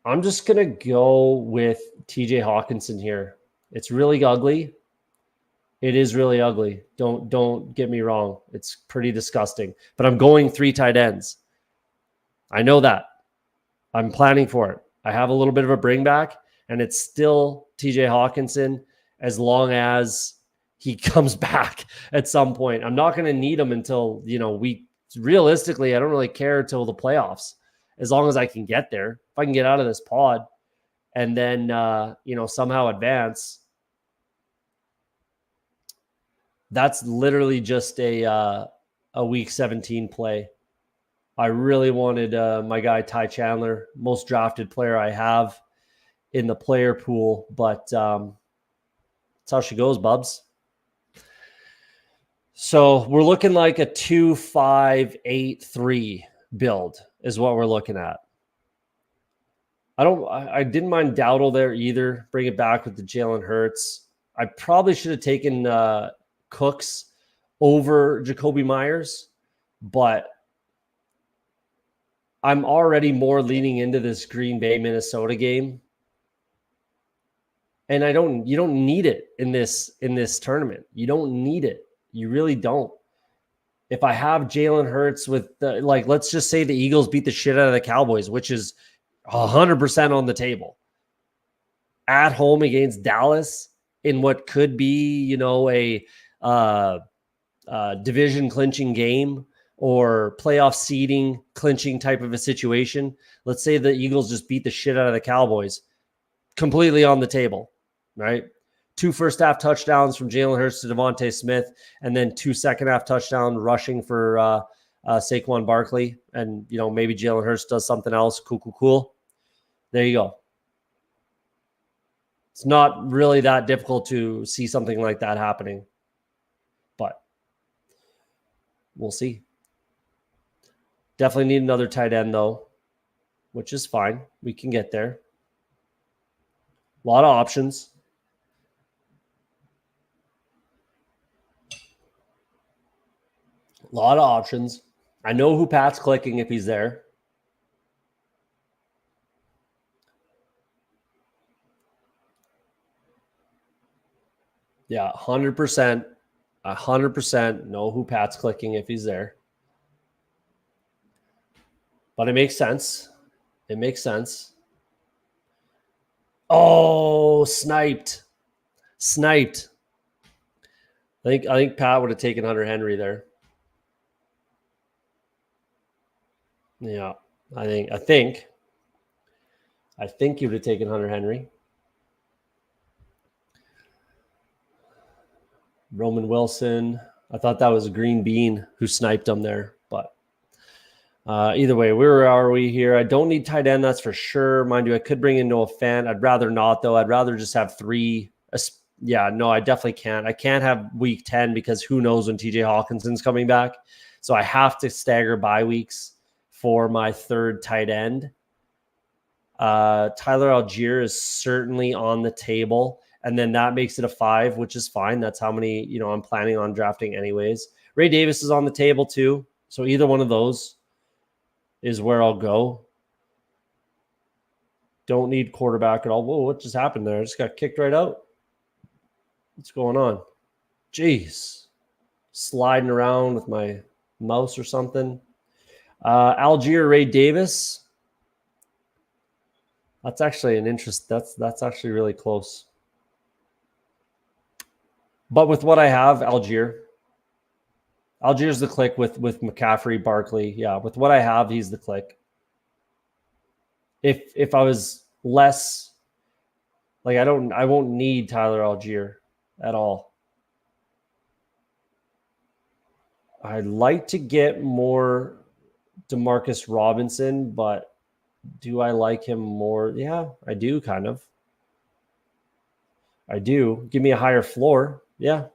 I'm just going to go with TJ Hawkinson here. It's really ugly. It is really ugly. Don't get me wrong. It's pretty disgusting. But I'm going 3 tight ends. I know that. I'm planning for it. I have a little bit of a bring back. and it's still TJ Hawkinson as long as he comes back at some point. I'm not going to need him until, realistically, I don't really care until the playoffs, as long as I can get there. If I can get out of this pod and then, somehow advance, that's literally just a week 17 play. I really wanted my guy Ty Chandler, most drafted player I have in the player pool, but that's how she goes, Bubs. So we're looking like a 2-5-8-3 build is what we're looking at. I didn't mind Dowdle there either. Bring it back with the Jalen Hurts. I probably should have taken Cooks over Jacoby Myers, but I'm already more leaning into this Green Bay Minnesota game. And you don't need it in this tournament. You don't need it. You really don't. If I have Jalen Hurts with let's just say the Eagles beat the shit out of the Cowboys, which is 100% on the table, at home against Dallas in what could be, a division clinching game or playoff seeding clinching type of a situation. Let's say the Eagles just beat the shit out of the Cowboys, completely on the table, right? 2 first-half touchdowns from Jalen Hurts to Devontae Smith, and then 2 second-half touchdowns rushing for Saquon Barkley. And, maybe Jalen Hurts does something else. Cool. There you go. It's not really that difficult to see something like that happening, but we'll see. Definitely need another tight end, though, which is fine. We can get there. A lot of options. A lot of options. I know who Pat's clicking if he's there. Yeah, 100%. 100% know who Pat's clicking if he's there. But it makes sense. It makes sense. Oh, sniped. I think Pat would have taken Hunter Henry there. Yeah, I think he would have taken Hunter Henry. Roman Wilson. I thought that was Green Bean who sniped him there, but either way, where are we here? I don't need tight end, that's for sure. Mind you, I could bring in Noah Fant. I'd rather not, though. I'd rather just have 3. Yeah, no, I definitely can't. I can't have week 10 because who knows when TJ Hawkinson's coming back. So I have to stagger bye weeks for my third tight end. Tyler Algier is certainly on the table, and then that makes it a 5, which is fine. That's how many, I'm planning on drafting anyways. Ray Davis is on the table too. So either one of those is where I'll go. Don't need quarterback at all. Whoa, what just happened there? I just got kicked right out. What's going on? Jeez. Sliding around with my mouse or something. Algier, Ray Davis. That's actually an interest. That's actually really close. But with what I have, Algier. Algier's the click with McCaffrey, Barkley. Yeah, with what I have, he's the click. If I was less, I won't need Tyler Algier at all. I'd like to get more Demarcus Robinson, but do I like him more? Yeah, I do, kind of. I do. Give me a higher floor. Yeah.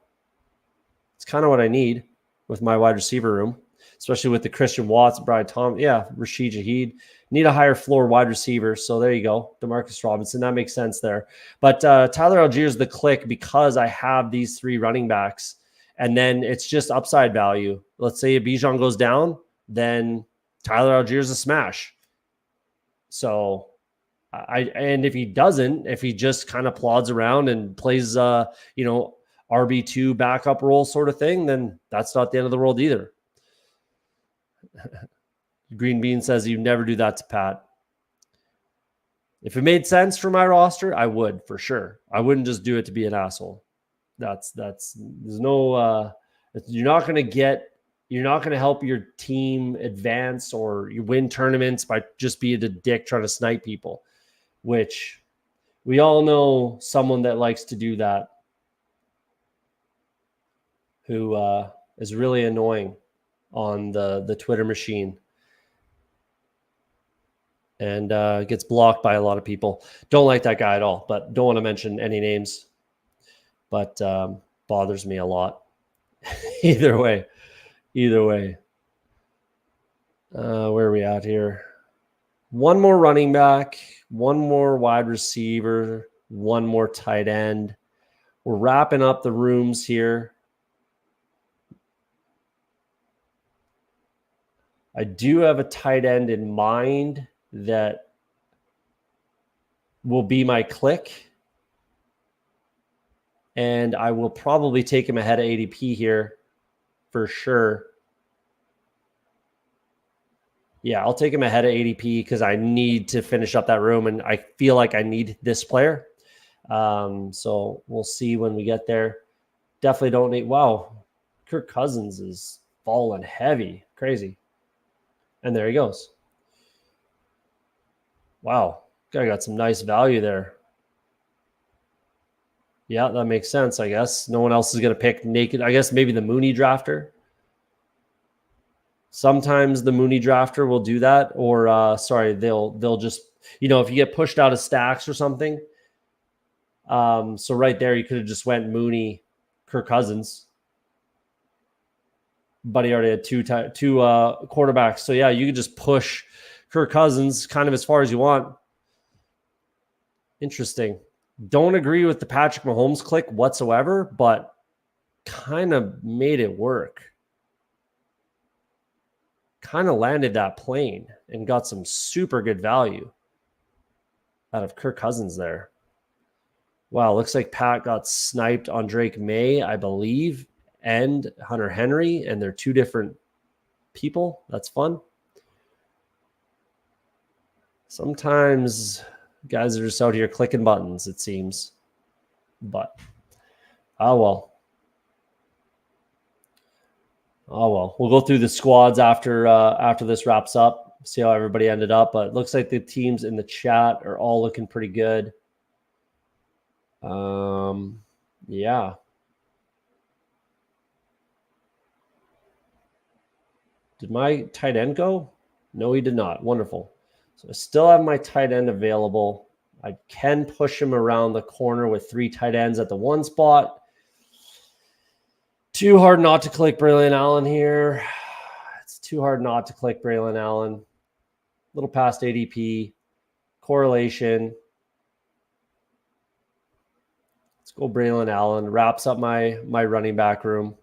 It's kind of what I need with my wide receiver room, especially with the Christian Watts, Brian Thomas. Yeah, Rashid Shaheed. Need a higher floor wide receiver. So there you go. Demarcus Robinson. That makes sense there. But Tyler Algier is the click because I have these 3 running backs. And then it's just upside value. Let's say Bijan goes down, then Tyler Algier is a smash. So and if he doesn't, if he just kind of plods around and plays, RB2 backup role sort of thing, then that's not the end of the world either. Green Bean says you never do that to Pat. If it made sense for my roster, I would for sure. I wouldn't just do it to be an asshole. There's no you're not going to help your team advance or you win tournaments by just being a dick trying to snipe people, which we all know someone that likes to do that, who is really annoying on the Twitter machine and gets blocked by a lot of people. Don't like that guy at all, but don't want to mention any names. But bothers me a lot. Either way. Where are we at here? One more running back, one more wide receiver, one more tight end. We're wrapping up the rooms here. I do have a tight end in mind that will be my click. And I will probably take him ahead of ADP here for sure. Yeah, I'll take him ahead of ADP because I need to finish up that room, and I feel like I need this player. So we'll see when we get there. Definitely don't need. Wow, Kirk Cousins is falling heavy, crazy, and there he goes. Wow, guy got some nice value there. Yeah, that makes sense. I guess no one else is going to pick naked. I guess maybe the Mooney drafter. Sometimes the Mooney drafter will do that, or they'll just, if you get pushed out of stacks or something. So right there, you could have just went Mooney, Kirk Cousins, but he already had two quarterbacks. So yeah, you could just push Kirk Cousins kind of as far as you want. Interesting. Don't agree with the Patrick Mahomes click whatsoever, but kind of made it work. Kind of landed that plane and got some super good value out of Kirk Cousins there. Wow, looks like Pat got sniped on Drake May, I believe, and Hunter Henry, and they're two different people. That's fun. Sometimes guys are just out here clicking buttons, it seems. But, oh well. We'll go through the squads after this wraps up, see how everybody ended up. But it looks like the teams in the chat are all looking pretty good. Yeah. Did my tight end go? No, he did not. Wonderful. So I still have my tight end available. I can push him around the corner with 3 tight ends at the one spot. Too hard not to click Braylon Allen here. It's too hard not to click Braylon Allen. A little past ADP. Correlation. Let's go Braylon Allen. Wraps up my running back room.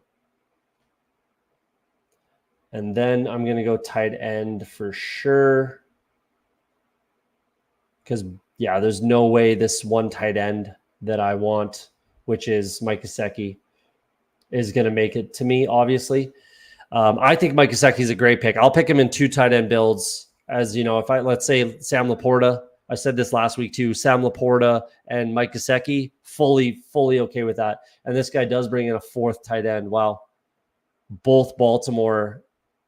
And then I'm going to go tight end for sure. Because, yeah, there's no way this one tight end that I want, which is Mike Gesicki, is going to make it to me, obviously. I think Mike Gesicki is a great pick. I'll pick him in 2 tight end builds. As you know, if let's say Sam Laporta, I said this last week too, Sam Laporta and Mike Gesicki, fully okay with that. And this guy does bring in a 4th tight end. Wow. Both Baltimore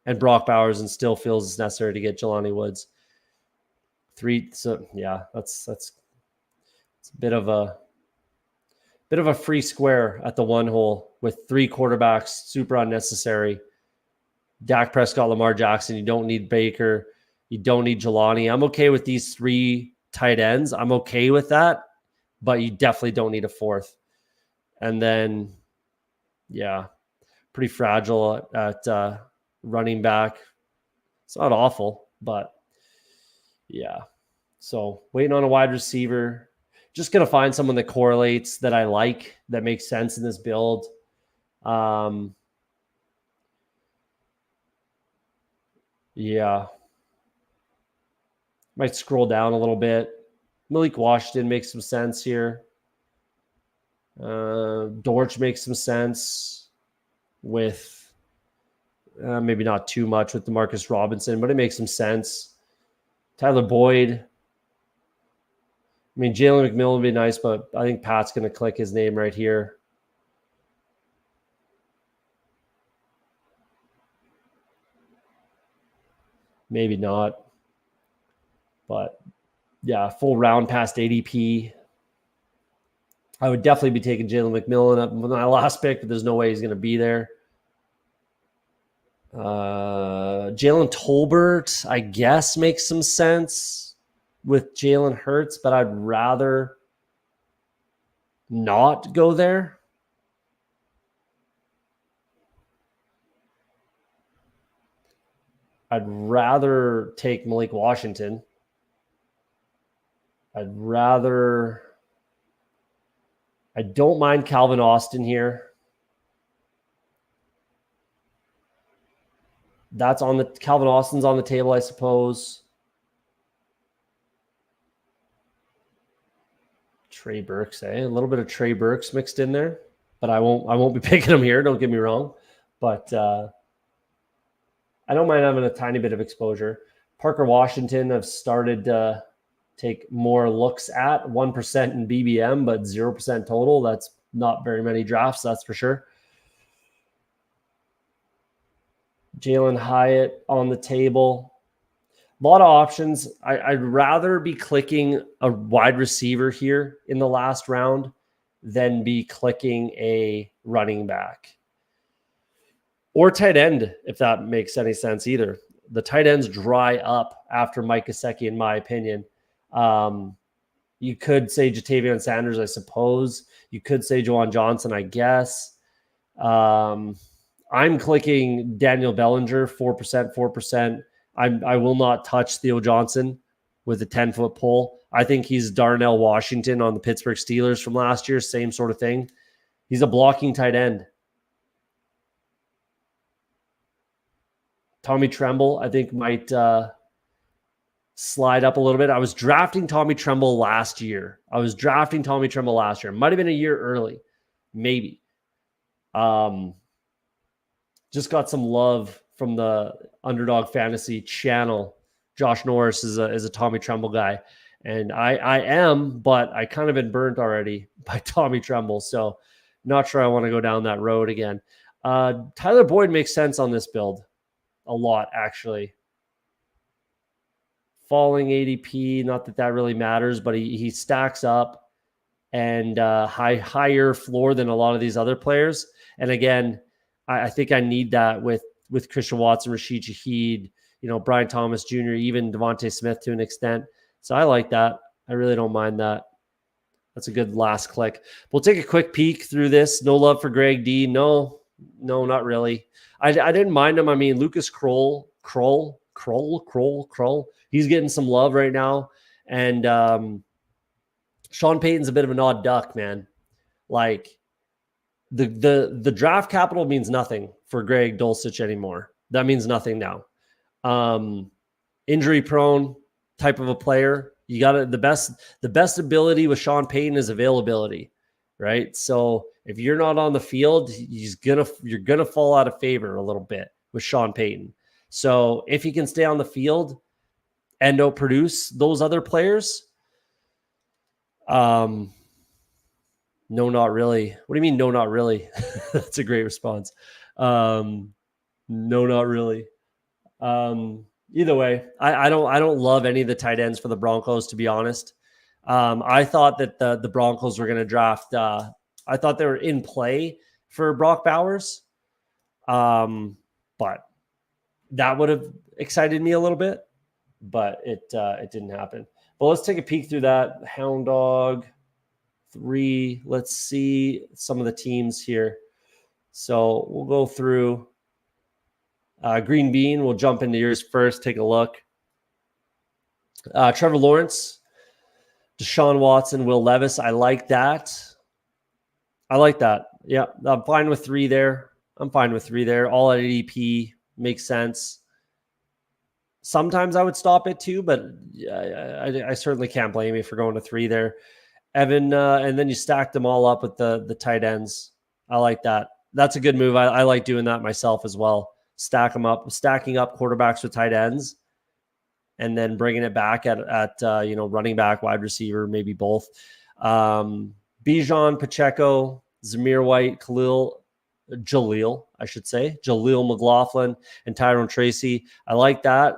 and Brock Bowers, and still feels it's necessary to get Jelani Woods. 3. So yeah, it's a bit of a free square at the one hole with 3 quarterbacks, super unnecessary. Dak Prescott, Lamar Jackson. You don't need Baker. You don't need Jelani. I'm okay with these 3 tight ends. I'm okay with that, but you definitely don't need a 4th. And then, yeah, pretty fragile at running back. It's not awful, but yeah. So waiting on a wide receiver. Just going to find someone that correlates, that I like, that makes sense in this build. Yeah. Might scroll down a little bit. Malik Washington makes some sense here. Dortch makes some sense with maybe not too much with DeMarcus Robinson, but it makes some sense. Tyler Boyd. I mean, Jalen McMillan would be nice, but I think Pat's going to click his name right here. Maybe not. But yeah, full round past ADP. I would definitely be taking Jalen McMillan up with my last pick, but there's no way he's going to be there. Jalen Tolbert, I guess, makes some sense with Jalen Hurts, but I'd rather not go there. I'd rather take Malik Washington. I don't mind Calvin Austin here. Calvin Austin's on the table, I suppose. Trey Burks, a little bit of Trey Burks mixed in there, but I won't be picking him here. Don't get me wrong, but I don't mind having a tiny bit of exposure. Parker Washington, I've started to take more looks at 1% in BBM, but 0% total. That's not very many drafts, that's for sure. Jalen Hyatt on the table. A lot of options. I'd rather be clicking a wide receiver here in the last round than be clicking a running back. Or tight end, if that makes any sense either. The tight ends dry up after Mike Gesicki, in my opinion. You could say Jatavion Sanders, I suppose. You could say Juwan Johnson, I guess. I'm clicking Daniel Bellinger, 4%. I will not touch Theo Johnson with a 10-foot pole. I think he's Darnell Washington on the Pittsburgh Steelers from last year. Same sort of thing. He's a blocking tight end. Tommy Tremble, I think, might slide up a little bit. I was drafting Tommy Tremble last year. Might have been a year early. Maybe. Just got some love from the Underdog Fantasy channel. Josh Norris is a Tommy Tremble guy. And I am, but I kind of been burnt already by Tommy Tremble. So not sure I want to go down that road again. Tyler Boyd makes sense on this build. A lot, actually. Falling ADP, not that really matters, but he stacks up and higher floor than a lot of these other players. And again, I think I need that with Christian Watson, Rashid Shaheed, Brian Thomas Jr., even Devontae Smith to an extent. So I like that. I really don't mind that. That's a good last click. We'll take a quick peek through this. No love for Greg D. No, not really. I didn't mind him. I mean, Lucas Kroll. He's getting some love right now. And Sean Payton's a bit of an odd duck, man. Like, the draft capital means nothing for Greg Dulcich anymore. That means nothing now. Injury prone type of a player. You got the best ability with Sean Payton is availability, right? So if you're not on the field, you're gonna fall out of favor a little bit with Sean Payton. So if he can stay on the field and outproduce those other players, no, not really. What do you mean, no, not really? That's a great response. No, not really. Either way, I don't love any of the tight ends for the Broncos, to be honest. I thought that the Broncos were going to draft. I thought they were in play for Brock Bowers, but that would have excited me a little bit. But it didn't happen. But let's take a peek through that. Hound Dog 3. Let's see some of the teams here. So we'll go through. Green Bean, we'll jump into yours first. Take a look. Trevor Lawrence, Deshaun Watson, Will Levis. I like that. Yeah, I'm fine with 3 there. All at ADP makes sense. Sometimes I would stop at 2, but I certainly can't blame you for going to 3 there. Evan, and then you stack them all up with the tight ends. I like that. That's a good move. I like doing that myself as well. Stacking up quarterbacks with tight ends. and then bringing it back at running back, wide receiver, maybe both. Bijan, Pacheco, Zamir White, Jaleel McLaughlin, and Tyrone Tracy. I like that.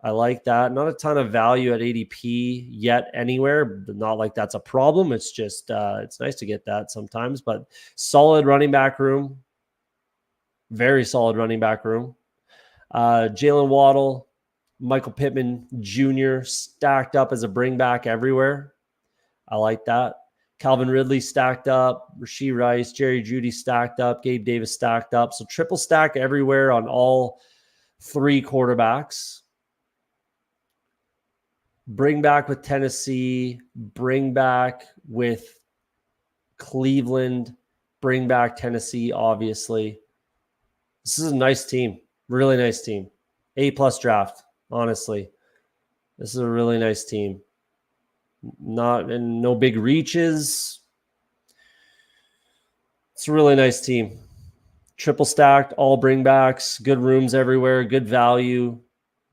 Not a ton of value at ADP yet anywhere, but not like that's a problem. It's just it's nice to get that sometimes. But solid running back room, very solid running back room. Jalen Waddle, Michael Pittman Jr. stacked up as a bring back everywhere. I like that. Calvin Ridley stacked up, Rashee Rice, Jerry Jeudy stacked up, Gabe Davis stacked up. So triple stack everywhere on all three quarterbacks. Bring back with Tennessee, bring back with Cleveland, bring back Tennessee, obviously. This is a nice team, really nice team. A+ draft, honestly. This is a really nice team. No big reaches. It's a really nice team. Triple stacked, all bringbacks, good rooms everywhere, good value,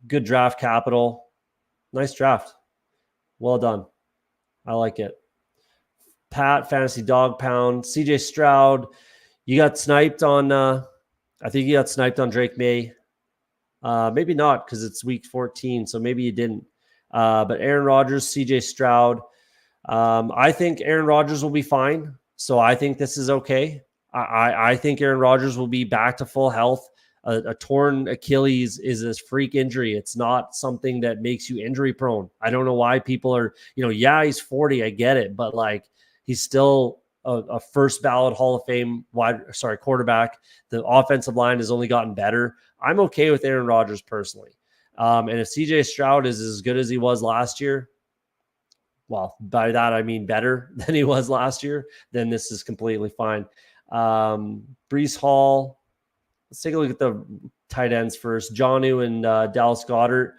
good draft capital. Nice draft. Well done. I like it. Pat, Fantasy Dog Pound. CJ Stroud, you got sniped on, I think you got sniped on Drake May. Maybe not because it's week 14, so maybe you didn't. But Aaron Rodgers, CJ Stroud. I think Aaron Rodgers will be fine. So I think this is okay. I think Aaron Rodgers will be back to full health. A torn Achilles is a freak injury. It's not something that makes you injury prone. I don't know why people are, he's 40. I get it. But like, he's still a first ballot Hall of Fame quarterback. The offensive line has only gotten better. I'm okay with Aaron Rodgers personally. And if CJ Stroud is as good as he was last year, well, by that I mean better than he was last year, then this is completely fine. Breece Hall. Let's take a look at the tight ends first. Jonnu and Dallas Goedert.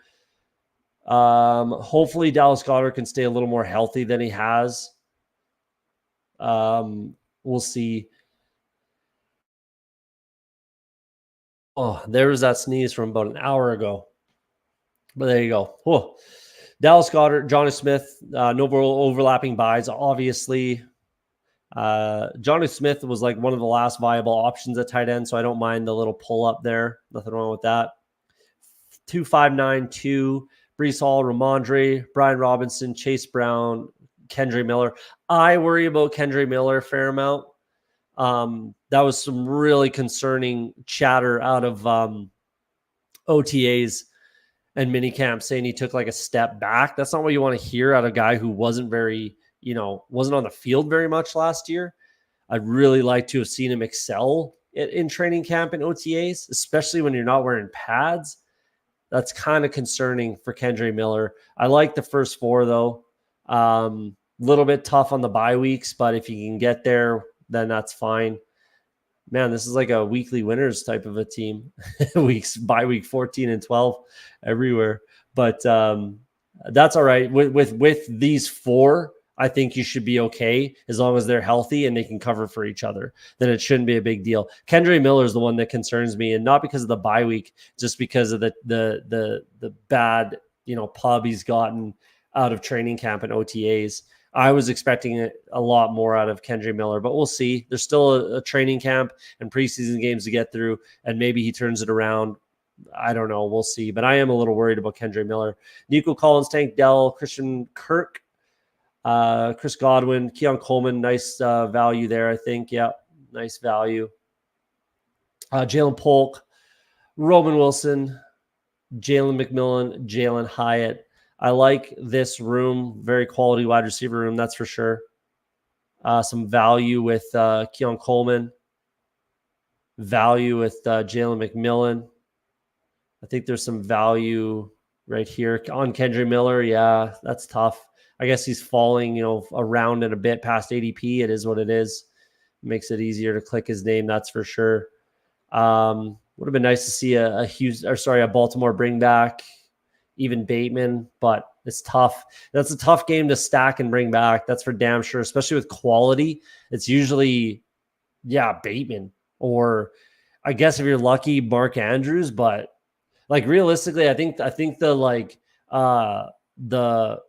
Hopefully Dallas Goedert can stay a little more healthy than he has. We'll see. Oh, there was that sneeze from about an hour ago. But there you go. Oh. Dallas Goedert, Jonnu Smith, no overlapping buys, obviously. Jonnu Smith was like one of the last viable options at tight end, so I don't mind the little pull up there. Nothing wrong with that. 2592, Breece Hall, Ramondre, Brian Robinson, Chase Brown, Kendre Miller. I worry about Kendre Miller a fair amount. That was some really concerning chatter out of OTAs and minicamp saying he took like a step back. That's not what you want to hear out of a guy who wasn't wasn't on the field very much last year. I'd really like to have seen him excel in training camp and OTAs, especially when you're not wearing pads. That's kind of concerning for Kendre Miller. I like the first four though. Little bit tough on the bye weeks, but if you can get there, then that's fine. Man, this is like a weekly winners type of a team. Weeks by week 14 and 12 everywhere. But that's all right. With these four, I think you should be okay as long as they're healthy and they can cover for each other. Then it shouldn't be a big deal. Kendre Miller is the one that concerns me, and not because of the bye week, just because of the bad pub he's gotten out of training camp and OTAs. I was expecting a lot more out of Kendre Miller, but we'll see. There's still a training camp and preseason games to get through, and maybe he turns it around. I don't know. We'll see. But I am a little worried about Kendre Miller. Nico Collins, Tank Dell, Christian Kirk, Chris Godwin, Keon Coleman. Nice value there, I think. Yeah, nice value. Jalen Polk, Roman Wilson, Jalen McMillan, Jalen Hyatt. I like this room, very quality wide receiver room, that's for sure. Some value with Keon Coleman, value with Jalen McMillan. I think there's some value right here on Kendre Miller. Yeah, that's tough. I guess he's falling, around and a bit past ADP. It is what it is. Makes it easier to click his name, that's for sure. Would have been nice to see a Baltimore bring back. Even Bateman, but it's tough. That's a tough game to stack and bring back. That's for damn sure, especially with quality. It's usually, Bateman, or I guess if you're lucky, Mark Andrews, but Like realistically, I think the like the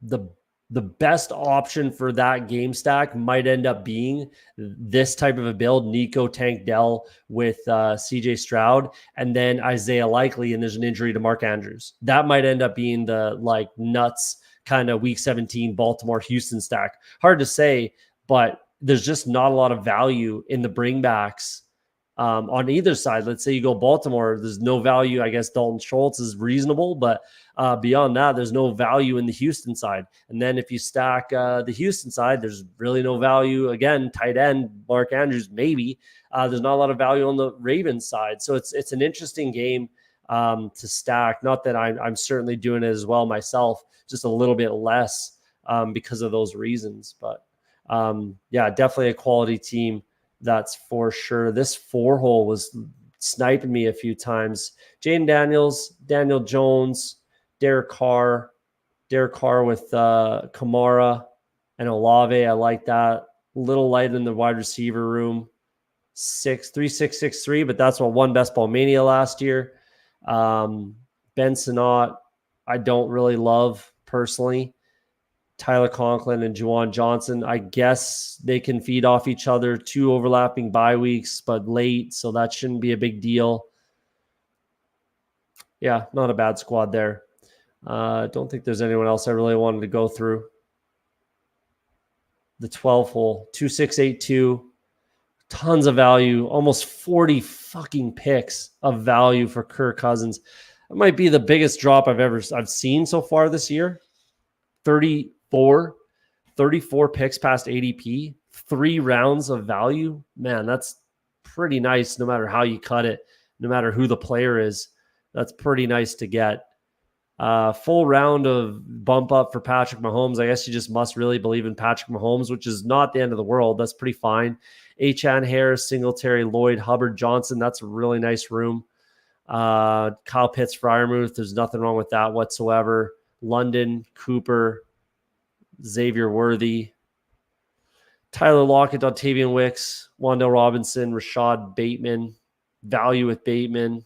the the best option for that game stack might end up being this type of a build: Nico, Tank Dell with CJ Stroud, and then Isaiah Likely, and there's an injury to Mark Andrews. That might end up being the like nuts kind of week 17 Baltimore Houston stack. Hard to say, but there's just not a lot of value in the bringbacks on either side. Let's say you go Baltimore, there's no value. I guess Dalton Schultz is reasonable, but beyond that, there's no value in the Houston side. And then if you stack the Houston side, there's really no value. Again, tight end, Mark Andrews, maybe. There's not a lot of value on the Ravens side. So it's an interesting game to stack. Not that I'm certainly doing it as well myself, just a little bit less because of those reasons. But yeah, definitely a quality team. That's for sure. This 4-hole was sniping me a few times. Jaden Daniels, Daniel Jones, Derek Carr with Kamara and Olave. I like that. A little light in the wide receiver room. 3-6-6-3, but that's what won Best Ball Mania last year. Ben Sinnott, I don't really love personally. Tyler Conklin and Juwan Johnson, I guess they can feed off each other. 2 overlapping bye weeks, but late, so that shouldn't be a big deal. Yeah, not a bad squad there. Don't think there's anyone else I really wanted to go through. The 12 hole, 2-6-8-2, tons of value, almost 40 fucking picks of value for Kirk Cousins. It might be the biggest drop I've seen so far this year. 34 picks past ADP, 3 rounds of value. Man, that's pretty nice no matter how you cut it, no matter who the player is. That's pretty nice to get. Full round of bump up for Patrick Mahomes. I guess you just must really believe in Patrick Mahomes, which is not the end of the world. That's pretty fine. Achan Harris, Singletary, Lloyd, Hubbard, Johnson. That's a really nice room. Kyle Pitts, Freiermuth. There's nothing wrong with that whatsoever. London, Cooper, Xavier Worthy, Tyler Lockett, Octavian Wicks, Wan'Dale Robinson, Rashad Bateman, value with Bateman.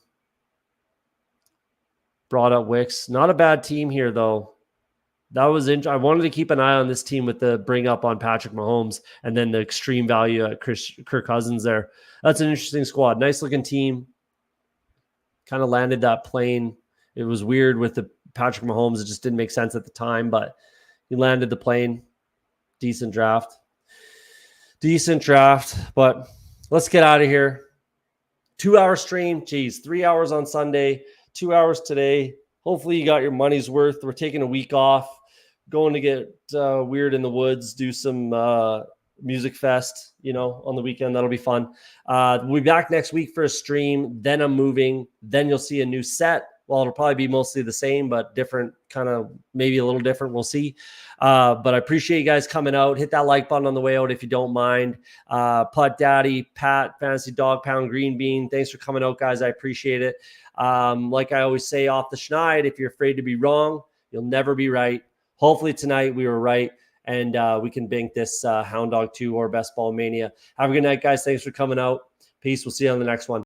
Brought up Wicks. Not a bad team here, though. That was I wanted to keep an eye on this team with the bring up on Patrick Mahomes and then the extreme value at Kirk Cousins there. That's an interesting squad. Nice looking team. Kind of landed that plane. It was weird with the Patrick Mahomes. It just didn't make sense at the time, but he landed the plane. Decent draft. But let's get out of here. 2-hour stream. Geez, 3 hours on Sunday, 2 hours today. Hopefully you got your money's worth. We're taking a week off, going to get weird in the woods, do some music fest, on the weekend. That'll be fun. We'll be back next week for a stream. Then I'm moving. Then you'll see a new set. Well, it'll probably be mostly the same, but different, kind of maybe a little different. We'll see. But I appreciate you guys coming out. Hit that like button on the way out if you don't mind. Putt Daddy, Pat, Fantasy Dog Pound, Green Bean. Thanks for coming out, guys. I appreciate it. Like I always say, off the Schneid, if you're afraid to be wrong, you'll never be right. Hopefully tonight we were right, and we can bank this Hound Dog 2 or Best Ball Mania. Have a good night, guys. Thanks for coming out. Peace. We'll see you on the next one.